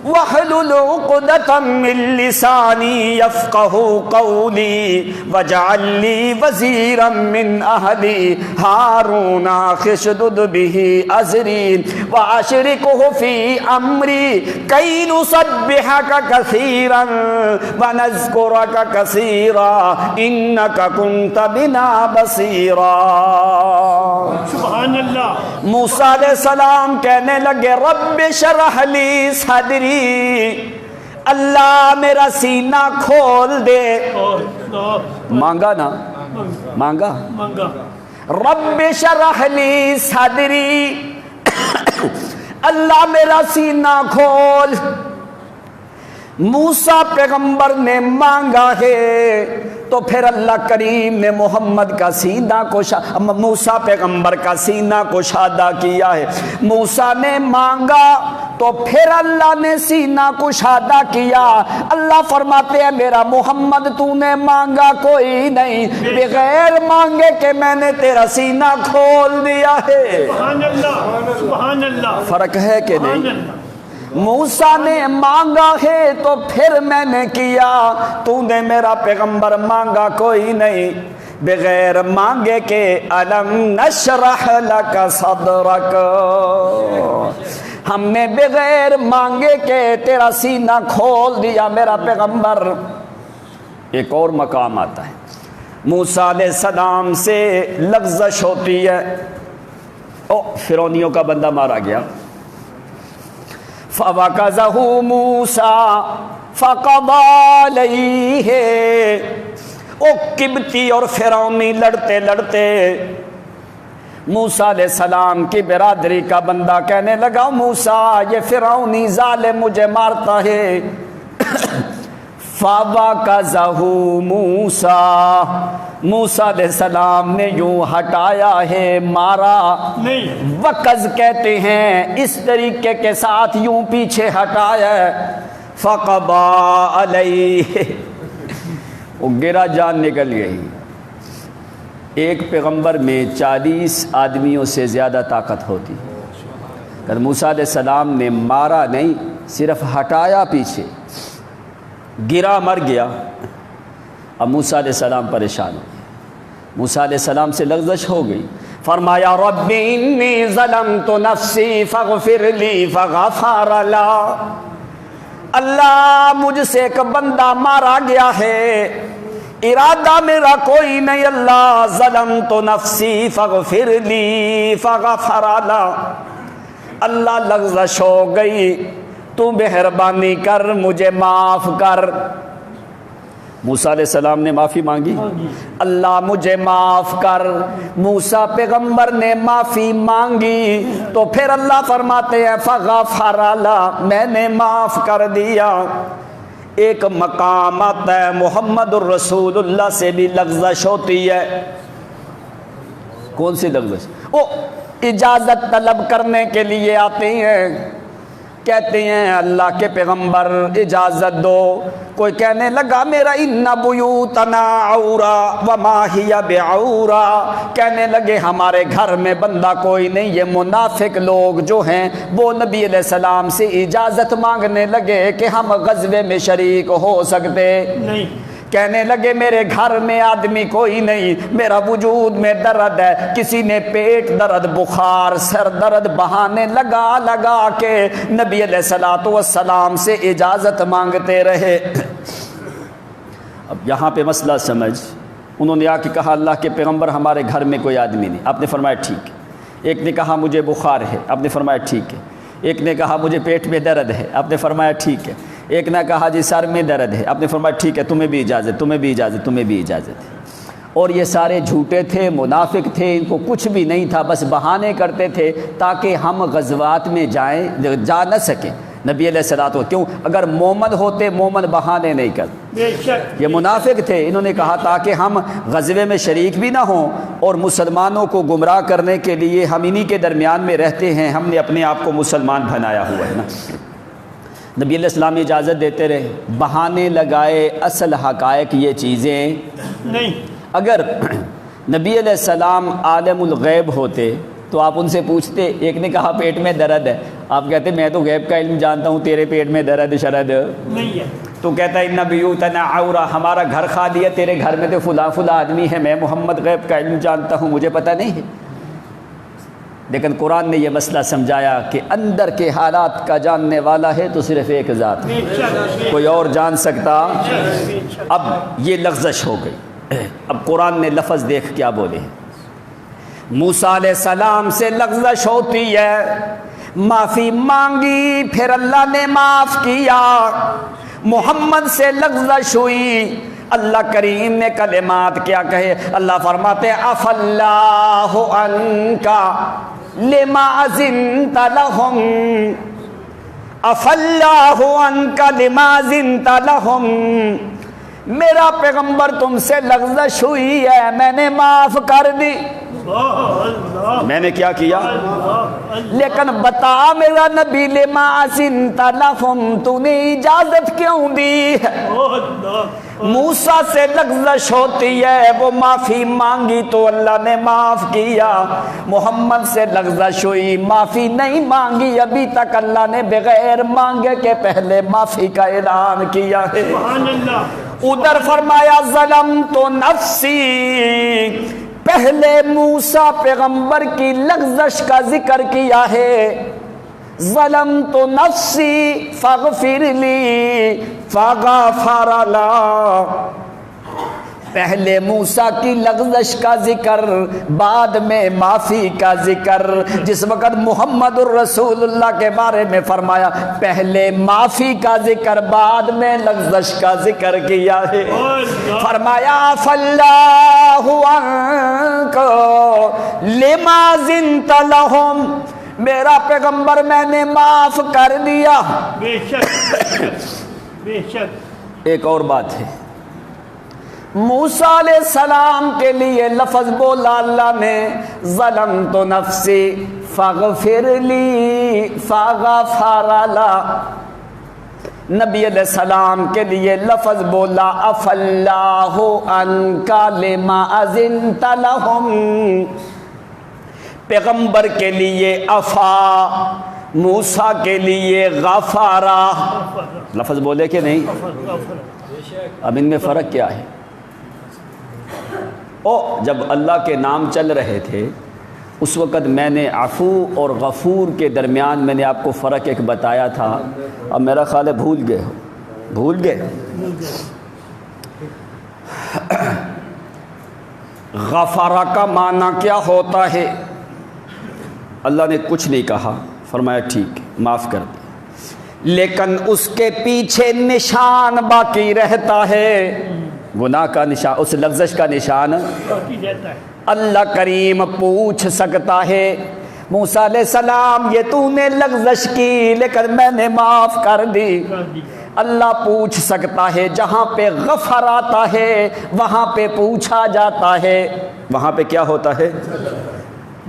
وحلل عقدۃ من لسانی یفقهوا قولی واجعل لی وزیرا من اہلی ہارون اشدد بہ ازری واشرکہ فی امری کی نسبحک کثیرا ونذکرک کثیرا انک کنت بنا بصیرا۔ سبحان اللہ۔ موسیٰ علیہ السلام کہنے لگے رب شرح لی صدری، اللہ میرا سینہ کھول دے، مانگا نا، مانگا، رب شرح لی صدری، اللہ میرا سینہ کھول۔ موسیٰ پیغمبر نے مانگا ہے تو پھر اللہ کریم نے محمد کا سینہ موسیٰ پیغمبر کا سینہ کشادہ کیا ہے۔ موسیٰ نے مانگا تو پھر اللہ نے سینہ کشادہ کیا۔ اللہ فرماتے ہیں میرا محمد تو نے مانگا کوئی نہیں، بغیر مانگے کہ میں نے تیرا سینہ کھول دیا ہے۔ سبحان اللہ، سبحان اللہ۔ فرق ہے کہ نہیں؟ موسیٰ نے مانگا ہے تو پھر میں نے کیا، تو نے میرا پیغمبر مانگا کوئی نہیں، بغیر مانگے کہ الم نشرح لک صدرک، ہم نے بغیر مانگے کہ تیرا سینہ کھول دیا میرا پیغمبر۔ ایک اور مقام آتا ہے، موسیٰ علیہ السلام سے لغزش ہوتی ہے، او فرعونیوں کا بندہ مارا گیا، فَوَقَذَهُ مُوسَى فَقَضَى عَلَيْهِ، او قبطی اور فرعونی لڑتے لڑتے موسیٰ علیہ السلام کی برادری کا بندہ کہنے لگا موسیٰ یہ فرعونی ظالم مجھے مارتا ہے۔ فَوَقَذَهُ مُوسَى، موسیٰ علیہ السلام نے یوں ہٹایا ہے، مارا نہیں۔ وقز کہتے ہیں اس طریقے کے ساتھ یوں پیچھے ہٹایا ہے، فَقَضَى عَلَيْهِ، وہ گرا جان نکل گئی۔ ایک پیغمبر میں 40 آدمیوں سے زیادہ طاقت ہوتی ہے، اگر موسیٰ علیہ السلام نے مارا نہیں صرف ہٹایا پیچھے، گرا مر گیا۔ اب موسیٰ علیہ السلام پریشان ہو گئے، موسیٰ علیہ السلام سے لغزش ہو گئی، فرمایا رب انی ظلمت نفسی فاغفر لی فغفر لا، اللہ مجھ سے ایک بندہ مارا گیا ہے، ارادہ میرا کوئی نہیں، اللہ ظلمت نفسی فاغفر لی فغفر لا، اللہ لغزش ہو گئی، تو مہربانی کر مجھے معاف کر۔ موسیٰ علیہ السلام نے معافی مانگی، اللہ مجھے معاف کر۔ موسیٰ پیغمبر نے معافی مانگی تو پھر اللہ فرماتے ہیں فغفر له، میں نے معاف کر دیا۔ ایک مقام آتا ہے محمد الرسول اللہ سے بھی لغزش ہوتی ہے، کون سی لغزش؟ وہ اجازت طلب کرنے کے لیے آتے ہیں، کہتے ہیں اللہ کے پیغمبر اجازت دو، کوئی کہنے لگا میرا ان بیوتنا عورا وما ہی بعورا، کہنے لگے ہمارے گھر میں بندہ کوئی نہیں، یہ منافق لوگ جو ہیں وہ نبی علیہ السلام سے اجازت مانگنے لگے کہ ہم غزوے میں شریک ہو سکتے نہیں۔ کہنے لگے میرے گھر میں آدمی کوئی نہیں، میرا وجود میں درد ہے، کسی نے پیٹ درد، بخار، سر درد بہانے لگا لگا کے نبی علیہ السلام سے اجازت مانگتے رہے۔ اب یہاں پہ مسئلہ سمجھ، انہوں نے آ کے کہا اللہ کے پیغمبر ہمارے گھر میں کوئی آدمی نہیں، آپ نے فرمایا ٹھیک ہے۔ ایک نے کہا مجھے بخار ہے، آپ نے فرمایا ٹھیک ہے۔ ایک نے کہا مجھے پیٹ میں درد ہے، آپ نے فرمایا ٹھیک ہے۔ ایک نے کہا جی سر میں درد ہے، آپ نے فرمایا ٹھیک ہے، تمہیں بھی اجازت، تمہیں بھی اجازت، تمہیں بھی اجازت ہے۔ اور یہ سارے جھوٹے تھے، منافق تھے، ان کو کچھ بھی نہیں تھا، بس بہانے کرتے تھے تاکہ ہم غزوات میں جا نہ سکیں۔ نبی علیہ الصلوۃ والسلام کیوں؟ اگر مومن ہوتے، مومن بہانے نہیں کرتے، بے شک یہ منافق تھے۔ انہوں نے کہا تاکہ ہم غزوے میں شریک بھی نہ ہوں اور مسلمانوں کو گمراہ کرنے کے لیے ہم انہی کے درمیان میں رہتے ہیں، ہم نے اپنے آپ کو مسلمان بنایا ہوا ہے نا۔ نبی علیہ السلام اجازت دیتے رہے، بہانے لگائے، اصل حقائق یہ چیزیں نہیں۔ اگر نبی علیہ السلام عالم الغیب ہوتے تو آپ ان سے پوچھتے، ایک نے کہا پیٹ میں درد ہے، آپ کہتے میں تو غیب کا علم جانتا ہوں، تیرے پیٹ میں درد شرد نہیں ہے۔ تو کہتا ہے ان بیوتنا عورہ، ہمارا گھر خالی ہے، تیرے گھر میں تو فلاں فلاں آدمی ہے، میں محمد غیب کا علم جانتا ہوں، مجھے پتہ نہیں ہے۔ لیکن قرآن نے یہ مسئلہ سمجھایا کہ اندر کے حالات کا جاننے والا ہے تو صرف ایک ذات ہے، بے شک کوئی اور جان سکتا۔ بے شک۔ اب یہ لغزش ہو گئی۔ اب قرآن نے لفظ دیکھ کیا بولے، موسیٰ علیہ السلام سے لغزش ہوتی ہے، معافی مانگی، پھر اللہ نے معاف کیا۔ محمد سے لغزش ہوئی، اللہ کریم نے کلمات کیا کہے، اللہ فرماتے عفا اللہ عنکا لما اذنت لہم، عفا اللہ عنکا لما اذنت لہم، میرا پیغمبر تم سے لغزش ہوئی ہے، میں نے معاف کر دی۔ میں نے کیا کیا؟ لیکن بتا میرا نبی لما اذنت لہم، تو نے اجازت کیوں دی ہے؟ موسیٰ سے لغزش ہوتی ہے، وہ معافی مانگی تو اللہ نے معاف کیا۔ محمد سے لغزش ہوئی، معافی نہیں مانگی، ابھی تک اللہ نے بغیر مانگے کے پہلے معافی کا اعلان کیا ہے۔ سبحان اللہ۔ ادھر فرمایا ظلمت نفسی، پہلے موسیٰ پیغمبر کی لغزش کا ذکر کیا ہے، ظلمت نفسی فاغفر لی فغفر لا، پہلے موسیٰ کی لغزش کا ذکر، بعد میں معافی کا ذکر۔ جس وقت محمد الرسول اللہ کے بارے میں فرمایا پہلے معافی کا ذکر، بعد میں لغزش کا ذکر کیا ہے۔ فرمایا عفا اللہ عنک لما اذنت لہم، میرا پیغمبر میں نے معاف کر دیا۔ بے شک بے شک۔ ایک اور بات ہے، موسیٰ علیہ السلام کے لیے لفظ بولا اللہ نے ظلمت نفسی فاغفر لی فغفر لا، نبی علیہ السلام کے لیے لفظ بولا عفا اللہ عنک لما اذنت لہم، پیغمبر کے لیے عفا، موسیٰ کے لیے غفارا، لفظ بولے کہ نہیں؟ اب ان میں فرق کیا ہے؟ جب اللہ کے نام چل رہے تھے اس وقت میں نے عفو اور غفور کے درمیان میں نے آپ کو فرق ایک بتایا تھا، اب میرا خیال ہے بھول گئے ہو، بھول گئے۔ غفارہ کا معنی کیا ہوتا ہے؟ اللہ نے کچھ نہیں کہا، فرمایا ٹھیک معاف کر دیا، لیکن اس کے پیچھے نشان باقی رہتا ہے، گناہ کا نشان، اس لغزش کا نشان اللہ کریم پوچھ سکتا ہے موسیٰ علیہ السلام یہ تو نے لغزش کی لیکن میں نے معاف کر دی۔ اللہ پوچھ سکتا ہے، جہاں پہ غفر آتا ہے وہاں پہ پوچھا جاتا ہے، وہاں پہ کیا ہوتا ہے؟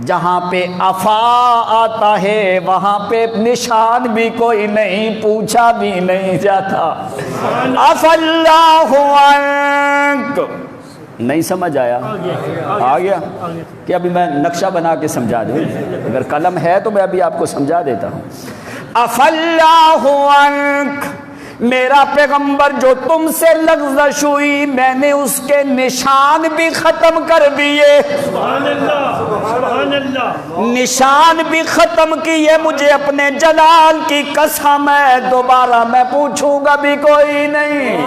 جہاں پہ عفا آتا ہے وہاں پہ نشان بھی کوئی نہیں، پوچھا بھی نہیں جاتا۔ عفا اللہ عنک، نہیں سمجھ آیا؟ آ گیا کہ ابھی میں نقشہ بنا کے سمجھا دوں، اگر قلم ہے تو میں ابھی آپ کو سمجھا دیتا ہوں۔ عفا اللہ عنک میرا پیغمبر جو تم سے لغزش ہوئی میں نے اس کے نشان بھی ختم کر دیے، سبحان اللہ سبحان اللہ، نشان بھی ختم کیے، مجھے اپنے جلال کی قسم ہے دوبارہ میں پوچھوں گا بھی کوئی نہیں۔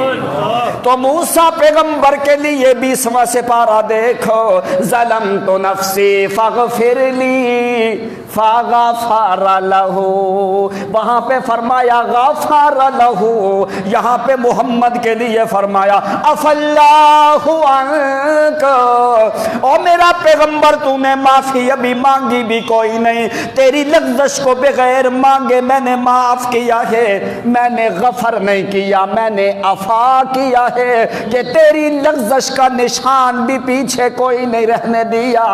تو موسیٰ پیغمبر کے لیے 20واں سپارہ دیکھو، ظلمت نفسی فاغفر لی فاغفر لہ، وہاں پہ فرمایا غفر لہ، یہاں پہ محمد کے لیے فرمایا عفی اللہ عنک، او میرا پیغمبر تو نے معافی ابھی مانگی بھی کوئی نہیں، تیری لغزش کو بغیر مانگے میں نے معاف کیا ہے، میں نے غفر نہیں کیا، میں نے عفا کیا ہے کہ تیری لغزش کا نشان بھی پیچھے کوئی نہیں رہنے دیا،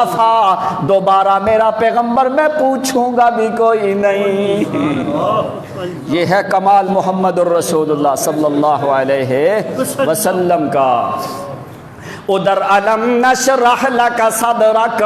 عفا دوبارہ میرا پیغمبر میں پوچھوں گا بھی کوئی نہیں۔ یہ ہے کمال محمد الرسول اللہ صلی اللہ علیہ وسلم کا۔ ادھر علم نشرح لک صدرک،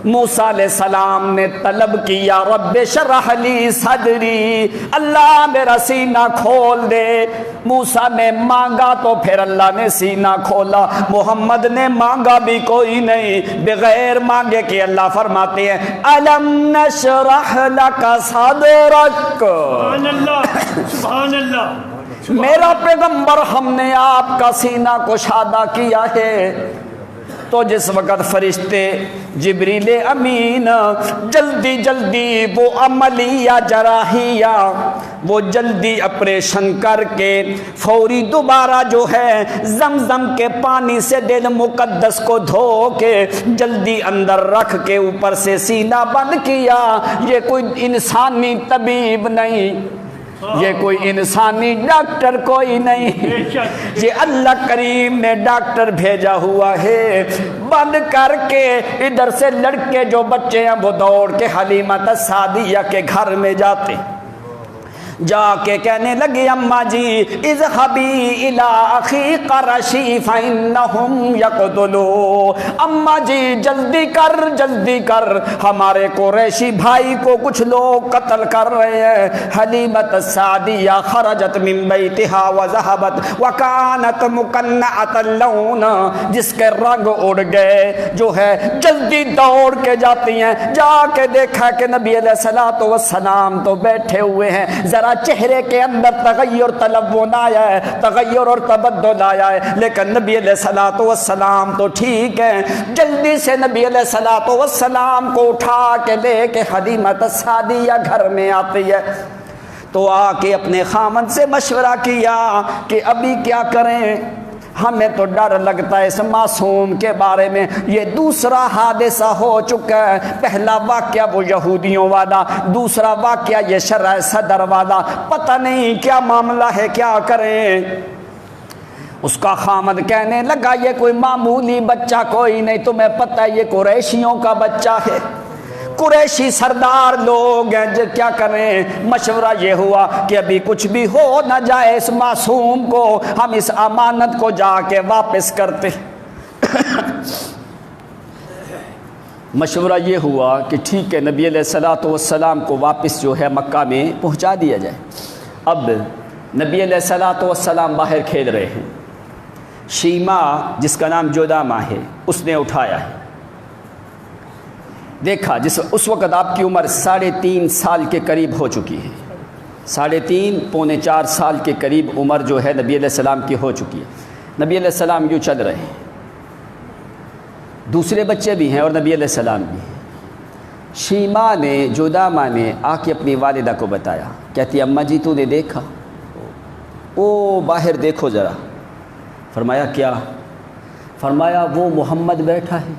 موسیٰ علیہ السلام نے طلب کیا رب شرح لی صدری، اللہ میرا سینہ کھول دے، موسیٰ نے مانگا تو پھر اللہ نے سینہ کھولا، محمد نے مانگا بھی کوئی نہیں، بغیر مانگے کہ اللہ فرماتے ہیں علم نشرح لک صدرک، سبحان اللہ سبحان اللہ، میرا پیغمبر ہم نے آپ کا سینہ کشادہ کیا ہے۔ تو جس وقت فرشتے جبریل امین جلدی جلدی وہ عملیہ جراحیہ وہ جلدی آپریشن کر کے فوری دوبارہ جو ہے زمزم کے پانی سے دل مقدس کو دھو کے جلدی اندر رکھ کے اوپر سے سینہ بند کیا۔ یہ کوئی انسانی طبیب نہیں، یہ کوئی انسانی ڈاکٹر کوئی نہیں، یہ اللہ کریم نے ڈاکٹر بھیجا ہوا ہے۔ بند کر کے ادھر سے لڑکے جو بچے ہیں وہ دوڑ کے حلیمہ السعدیہ کے گھر میں جاتے، جا کے کہنے لگی اماں جی اذهبی الی اخی قرشی فانہم یقتلوا، اماں جی جلدی کر ہمارے قریشی بھائی کو کچھ لوگ قتل کر رہے ہیں۔ حلیمۃ السعدیہ خرجت من بیتها وذهبت وكانت مقنعۃ اللون، جس کے رنگ اڑ گئے جو ہے جلدی دوڑ کے جاتی ہیں، جا کے دیکھا کہ نبی علیہ الصلوۃ والسلام تو بیٹھے ہوئے ہیں، ذرا چہرے کے اندر تغیر تلون آیا ہے، تغیر اور تبدل آیا ہے، لیکن نبی علیہ الصلوۃ والسلام تو ٹھیک ہے۔ جلدی سے نبی علیہ الصلوۃ والسلام کو اٹھا کے لے کے حلیمہ السعدیہ گھر میں آتی ہے، تو آ کے اپنے خامن سے مشورہ کیا کہ ابھی کیا کریں، ہمیں تو ڈر لگتا ہے اس معصوم کے بارے میں، یہ دوسرا حادثہ ہو چکا ہے، پہلا واقعہ وہ یہودیوں والا، دوسرا واقعہ یہ شرح صدر والا، پتہ نہیں کیا معاملہ ہے، کیا کریں۔ اس کا خامد کہنے لگا یہ کوئی معمولی بچہ کوئی نہیں، تمہیں پتہ ہے یہ قریشیوں کا بچہ ہے، قریشی سردار لوگ ہیں، کیا کریں۔ مشورہ یہ ہوا کہ ابھی کچھ بھی ہو نہ جائے اس معصوم کو، ہم اس امانت کو جا کے واپس کرتے۔ مشورہ یہ ہوا کہ ٹھیک ہے نبی علیہ الصلوۃ والسلام کو واپس جو ہے مکہ میں پہنچا دیا جائے۔ اب نبی علیہ الصلوۃ والسلام باہر کھیل رہے ہیں، شیما جس کا نام جودامہ ہے اس نے اٹھایا ہے، دیکھا اس وقت آپ کی عمر 3.5 سال کے قریب ہو چکی ہے، 3.5 پونے 4 سال کے قریب عمر جو ہے نبی علیہ السلام کی ہو چکی ہے۔ نبی علیہ السلام یوں چل رہے ہیں، دوسرے بچے بھی ہیں اور نبی علیہ السلام بھی ہیں۔ شیما نے جودامہ نے آ کے اپنی والدہ کو بتایا، کہتی اماں جی تو نے دیکھا، او باہر دیکھو ذرا۔ فرمایا کیا؟ فرمایا وہ محمد بیٹھا ہے،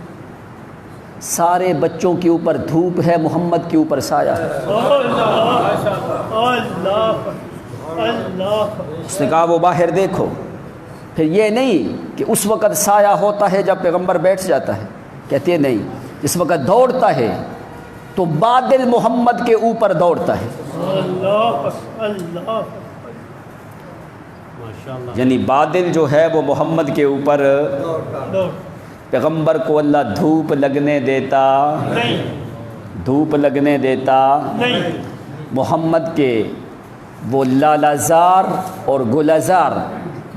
سارے بچوں کے اوپر دھوپ ہے، محمد کے اوپر سایہ ہے۔ اس نے کہا وہ باہر دیکھو۔ پھر یہ نہیں کہ اس وقت سایہ ہوتا ہے جب پیغمبر بیٹھ جاتا ہے، کہتے ہیں نہیں، اس وقت دوڑتا ہے تو بادل محمد کے اوپر دوڑتا ہے، یعنی بادل جو ہے وہ محمد کے اوپر، پیغمبر کو اللہ دھوپ لگنے دیتا نہیں، دھوپ لگنے دیتا نہیں، محمد کے وہ لالازار اور گلزار،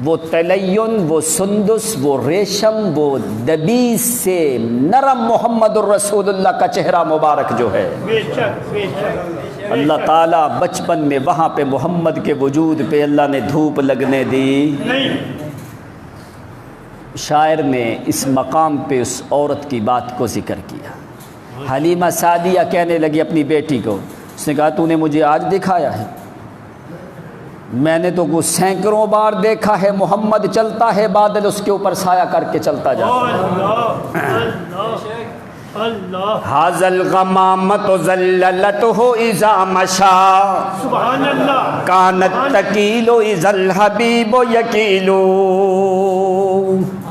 وہ تلین، وہ سندس، وہ ریشم، وہ دبیز سے نرم محمد الرسول اللہ کا چہرہ مبارک جو ہے، بے شک بے شک اللہ تعالیٰ بچپن میں وہاں پہ محمد کے وجود پہ اللہ نے دھوپ لگنے دی نہیں. شاعر نے اس مقام پہ اس عورت کی بات کو ذکر کیا. حلیمہ سعدیہ کہنے لگی اپنی بیٹی کو، اس نے کہا تو نے مجھے آج دکھایا ہے، میں نے تو وہ سینکڑوں بار دیکھا ہے محمد چلتا ہے بادل اس کے اوپر سایہ کر کے چلتا جاتا ہے. اللہ اللہ اللہ حاذ الغمامۃ ذللتہ اذا مشا سبحان اللہ کانت تکیل اذا الحبیب یکیل.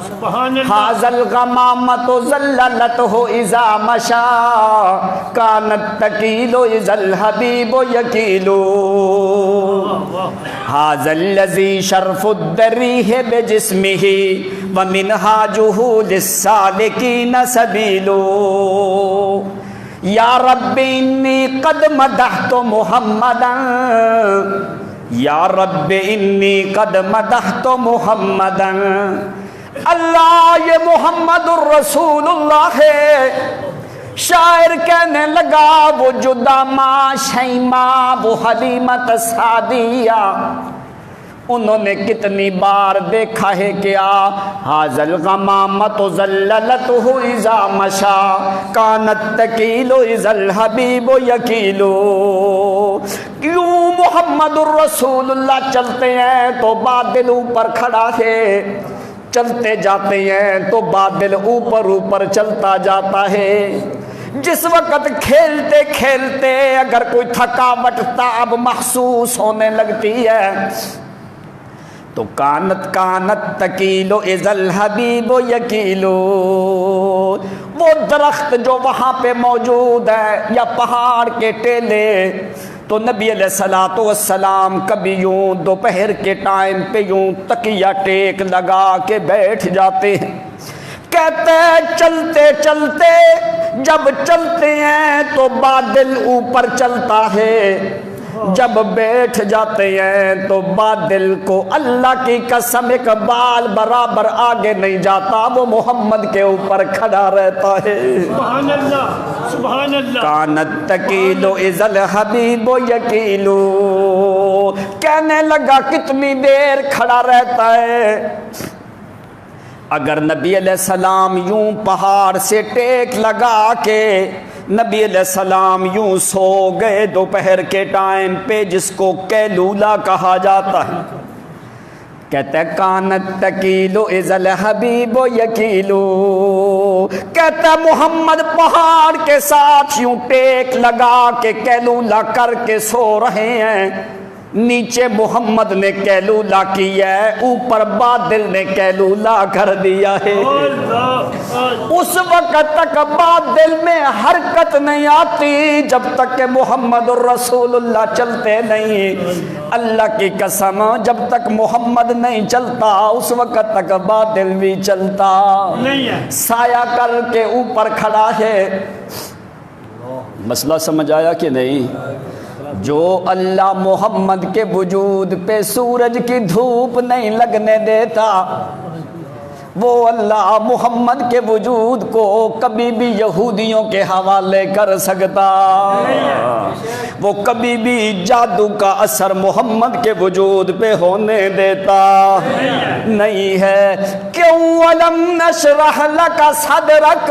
سبحان اللہ حاذ الغمامۃ ذللتہ اذا مشا کانت تکیل اذا الحبیب یکیل. حاذا الذی شرف الدریح بجسمہ ومنہاجہ للسالکین سبیل. یا رب انی قد مدحت محمدا، یا رب انی قد مدحت محمدا. اللہ یہ محمد الرسول اللہ ہے. شاعر کہنے لگا وہ جدا ماں شیما وہ حلیمۃ سعدیہ انہوں نے کتنی بار دیکھا ہے کیا. حاذ الغمامۃ ذللتہ اذا مشا کانت تکیل اذا الحبیب یکیل. کیوں محمد الرسول اللہ چلتے ہیں تو بادل اوپر کھڑا ہے، چلتے جاتے ہیں تو بادل اوپر اوپر چلتا جاتا ہے. جس وقت کھیلتے کھیلتے اگر کوئی تھکاوٹ تاب محسوس ہونے لگتی ہے تو کانت تکیلو اذا الحبیب یکیلو. وہ درخت جو وہاں پہ موجود ہے یا پہاڑ کے ٹیلے، تو نبی علیہ الصلوۃ والسلام کبھی یوں دوپہر کے ٹائم پہ یوں تکیہ ٹیک لگا کے بیٹھ جاتے ہیں. کہتے ہیں چلتے چلتے جب چلتے ہیں تو بادل اوپر چلتا ہے، جب بیٹھ جاتے ہیں تو بادل کو اللہ کی قسم ایک بال برابر آگے نہیں جاتا، وہ محمد کے اوپر کھڑا رہتا ہے. سبحان اللہ سبحان اللہ. کانت تکیلو اذا الحبیب یکیلو. کہنے لگا کتنی دیر کھڑا رہتا ہے. اگر نبی علیہ السلام یوں پہاڑ سے ٹیک لگا کے نبی علیہ السلام یوں سو گئے دوپہر کے ٹائم پہ، جس کو قیلولہ کہا جاتا ہے، کہتے ہیں کانت تکیلو اذا الحبیب یکیلو. کہتا ہے محمد پہاڑ کے ساتھ یوں ٹیک لگا کے قیلولہ کر کے سو رہے ہیں. نیچے محمد نے قیلولہ کیا ہے، اوپر بادل نے قیلولہ کر دیا ہے. اس وقت تک بادل میں حرکت نہیں آتی جب تک کہ محمد الرسول اللہ چلتے نہیں. اللہ کی قسم جب تک محمد نہیں چلتا اس وقت تک بادل بھی چلتا نہیں ہے. سایہ کر کے اوپر کھڑا ہے. مسئلہ سمجھ آیا کہ نہیں؟ جو اللہ محمد کے وجود پہ سورج کی دھوپ نہیں لگنے دیتا، وہ اللہ محمد کے وجود کو کبھی بھی یہودیوں کے حوالے کر سکتا. وہ کبھی بھی جادو کا اثر محمد کے وجود پہ ہونے دیتا نہیں ہے. کیوں علم نشرح لک صدرک،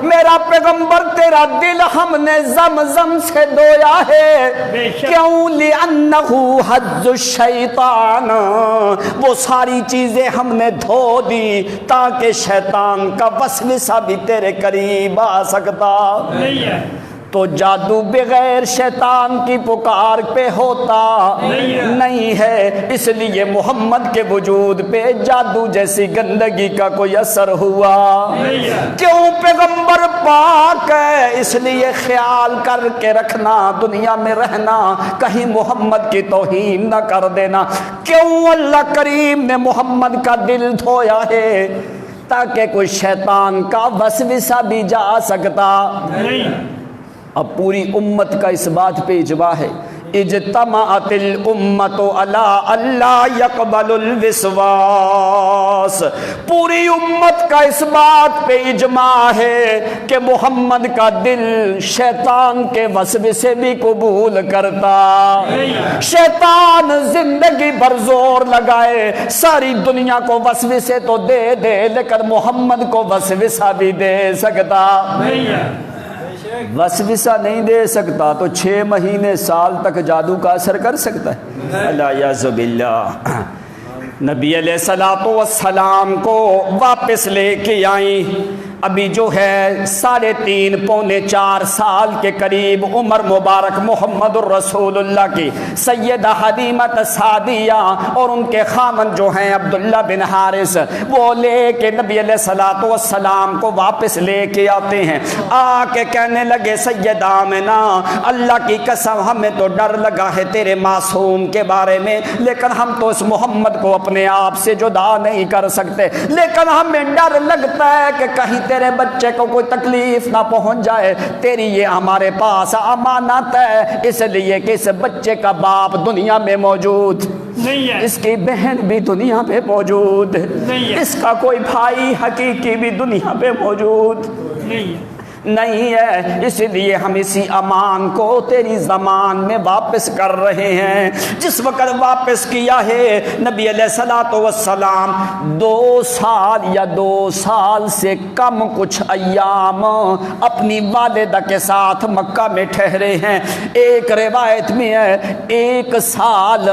میرا پیغمبر تیرا دل ہم نے زمزم سے دھویا ہے. کیوں لأنہ حظ الشیطان، وہ ساری چیزیں ہم نے دھو دی تاکہ شیطان کا وسوسہ بھی تیرے قریب آ سکتا نہیں ہے. تو جادو بغیر شیطان کی پکار پہ ہوتا نہیں ہے. اس لیے محمد کے وجود پہ جادو جیسی گندگی کا کوئی اثر ہوا کیوں؟ پیغمبر پاک ہے، اس لیے خیال کر کے رکھنا دنیا میں رہنا، کہیں محمد کی توہین نہ کر دینا. کیوں اللہ کریم نے محمد کا دل دھویا ہے؟ تاکہ کوئی شیطان کا وسوسہ بھی جا سکتا نہیں. اب پوری امت کا اس بات پہ اجماع ہے، اجتمعت الامت علی اللہ یقبل الوسواس، پوری امت کا اس بات پہ اجماع ہے کہ محمد کا دل شیطان کے وسوسے بھی قبول کرتا۔ شیطان زندگی بھر زور لگائے ساری دنیا کو وسوسے تو دے دے، لیکن محمد کو وسوسہ بھی دے سکتا، وسوسہ نہیں دے سکتا تو 6 مہینے سال تک جادو کا اثر کر سکتا ہے؟ الیاذ باللہ۔ نبی علیہ الصلوۃ والسلام کو واپس لے کے آئیں، ابھی جو ہے 3.5 پونے 4 سال کے قریب عمر مبارک محمد الرسول اللہ کی سیدہ حلیمہ سعدیہ اور ان کے خامن جو ہیں عبداللہ بن حارث، وہ لے کے نبی علیہ الصلوۃ والسلام کو واپس لے کے آتے ہیں۔ آ کے کہنے لگے سیدہ آمنہ، اللہ کی قسم ہمیں تو ڈر لگا ہے تیرے معصوم کے بارے میں، لیکن ہم تو اس محمد کو اپنے آپ سے جدا نہیں کر سکتے، لیکن ہمیں ڈر لگتا ہے کہ کہیں تیرے بچے کو کوئی تکلیف نہ پہنچ جائے، تیری یہ ہمارے پاس امانت ہے، اس لیے کہ اس بچے کا باپ دنیا میں موجود نہیں ہے، اس کی بہن بھی دنیا میں موجود نہیں ہے، اس کا کوئی بھائی حقیقی بھی دنیا میں موجود نہیں ہے، اس لیے ہم اسی امان کو تیری زمان میں واپس کر رہے ہیں۔ جس وقت واپس کیا ہے نبی علیہ الصلوۃ والسلام 2 سال یا 2 سال سے کم کچھ ایام اپنی والدہ کے ساتھ مکہ میں ٹھہرے ہیں۔ ایک روایت میں ہے 1 سال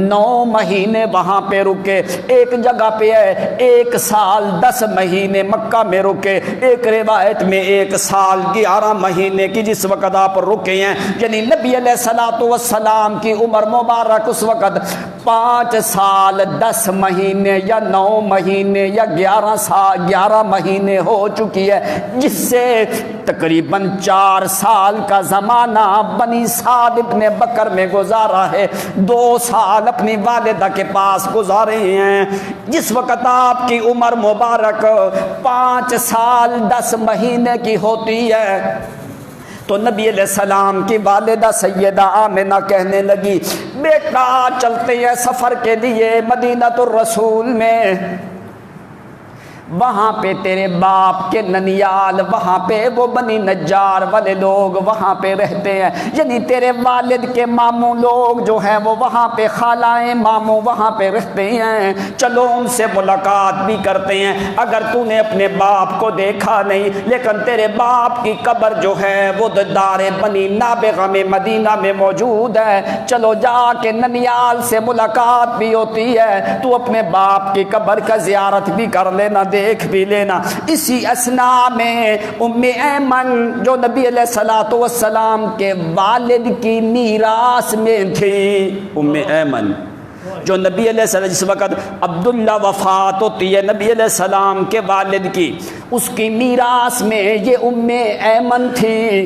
9 مہینے وہاں پہ رکے، ایک جگہ پہ ہے 1 سال 10 مہینے مکہ میں رکے، ایک روایت میں 1 سال 11 مہینے کی جس وقت آپ رکے ہیں، یعنی نبی علیہ الصلوۃ والسلام کی عمر مبارک اس وقت 5 سال 10 مہینے یا 9 مہینے یا 11 مہینے ہو چکی ہے، جس سے تقریباً 4 سال کا زمانہ بنی سعد ابن بکر میں گزارا ہے، 2 سال اپنی والدہ کے پاس گزارے ہیں۔ جس وقت آپ کی عمر مبارک 5 سال 10 مہینے کی ہوتی ہے تو نبی علیہ السلام کی والدہ سیدہ آمنہ کہنے لگی بیٹا چلتے ہیں سفر کے لیے مدینہ الرسول میں، وہاں پہ تیرے باپ کے ننیال، وہاں پہ وہ بنی نجار والے لوگ وہاں پہ رہتے ہیں، یعنی تیرے والد کے ماموں لوگ جو ہیں وہ وہاں پہ خالائیں ماموں وہاں پہ رہتے ہیں، چلو ان سے ملاقات بھی کرتے ہیں۔ اگر تو نے اپنے باپ کو دیکھا نہیں، لیکن تیرے باپ کی قبر جو ہے وہ دار بنی نابغہ میں مدینہ میں موجود ہے، چلو جا کے ننیال سے ملاقات بھی ہوتی ہے، تو اپنے باپ کی قبر کا زیارت بھی کر لینا، دیکھ بھی لینا۔ اسی اثناء میں ایمن جو نبی علیہ الصلوۃ والسلام کے والد کی میراث میں تھی، ایمن جو نبی علیہ السلام، جس وقت عبداللہ وفات ہوتی ہے نبی علیہ السلام کے والد کی، اس کی میراث میں یہ ایمن تھی،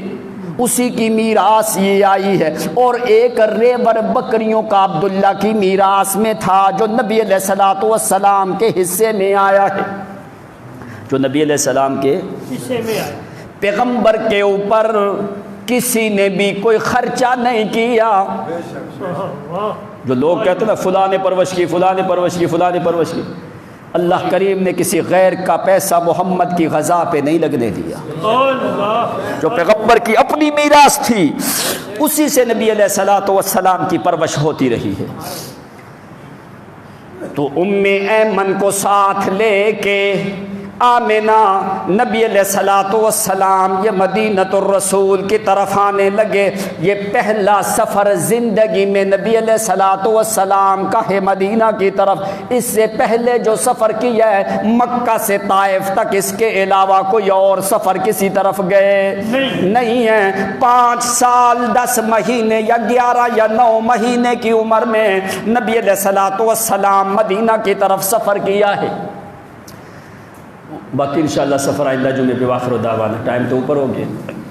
اسی کی میراث یہ آئی ہے، اور ایک ریبر بکریوں کا عبداللہ کی میراث میں تھا جو نبی علیہ الصلوۃ والسلام کے حصے میں آیا ہے، جو نبی علیہ السلام کے حصے میں آیا۔ پیغمبر کے اوپر کسی نے بھی کوئی خرچہ نہیں کیا، جو لوگ کہتے ہیں نا فلاں نے پرورش کی، فلاں نے پرورش کی، فلاں نے پرورش کی، اللہ کریم نے کسی غیر کا پیسہ محمد کی غذا پہ نہیں لگنے دیا، جو پیغمبر کی اپنی میراث تھی اسی سے نبی علیہ الصلوۃ والسلام کی پرورش ہوتی رہی ہے۔ تو ایمن کو ساتھ لے کے آمنہ نبی علیہ الصلوۃ والسلام یہ مدینہ الرسول کی طرف آنے لگے۔ یہ پہلا سفر زندگی میں نبی علیہ الصلوۃ والسلام کا ہے مدینہ کی طرف، اس سے پہلے جو سفر کیا ہے مکہ سے طائف تک، اس کے علاوہ کوئی اور سفر کسی طرف گئے نہیں ہیں۔ 5 سال 10 مہینے یا 11 یا 9 مہینے کی عمر میں نبی علیہ الصلوۃ والسلام مدینہ کی طرف سفر کیا ہے۔ باقی انشاءاللہ سفر آئندہ جمعے پہ، واخر دعوانا، ٹائم تو اوپر ہو گیا۔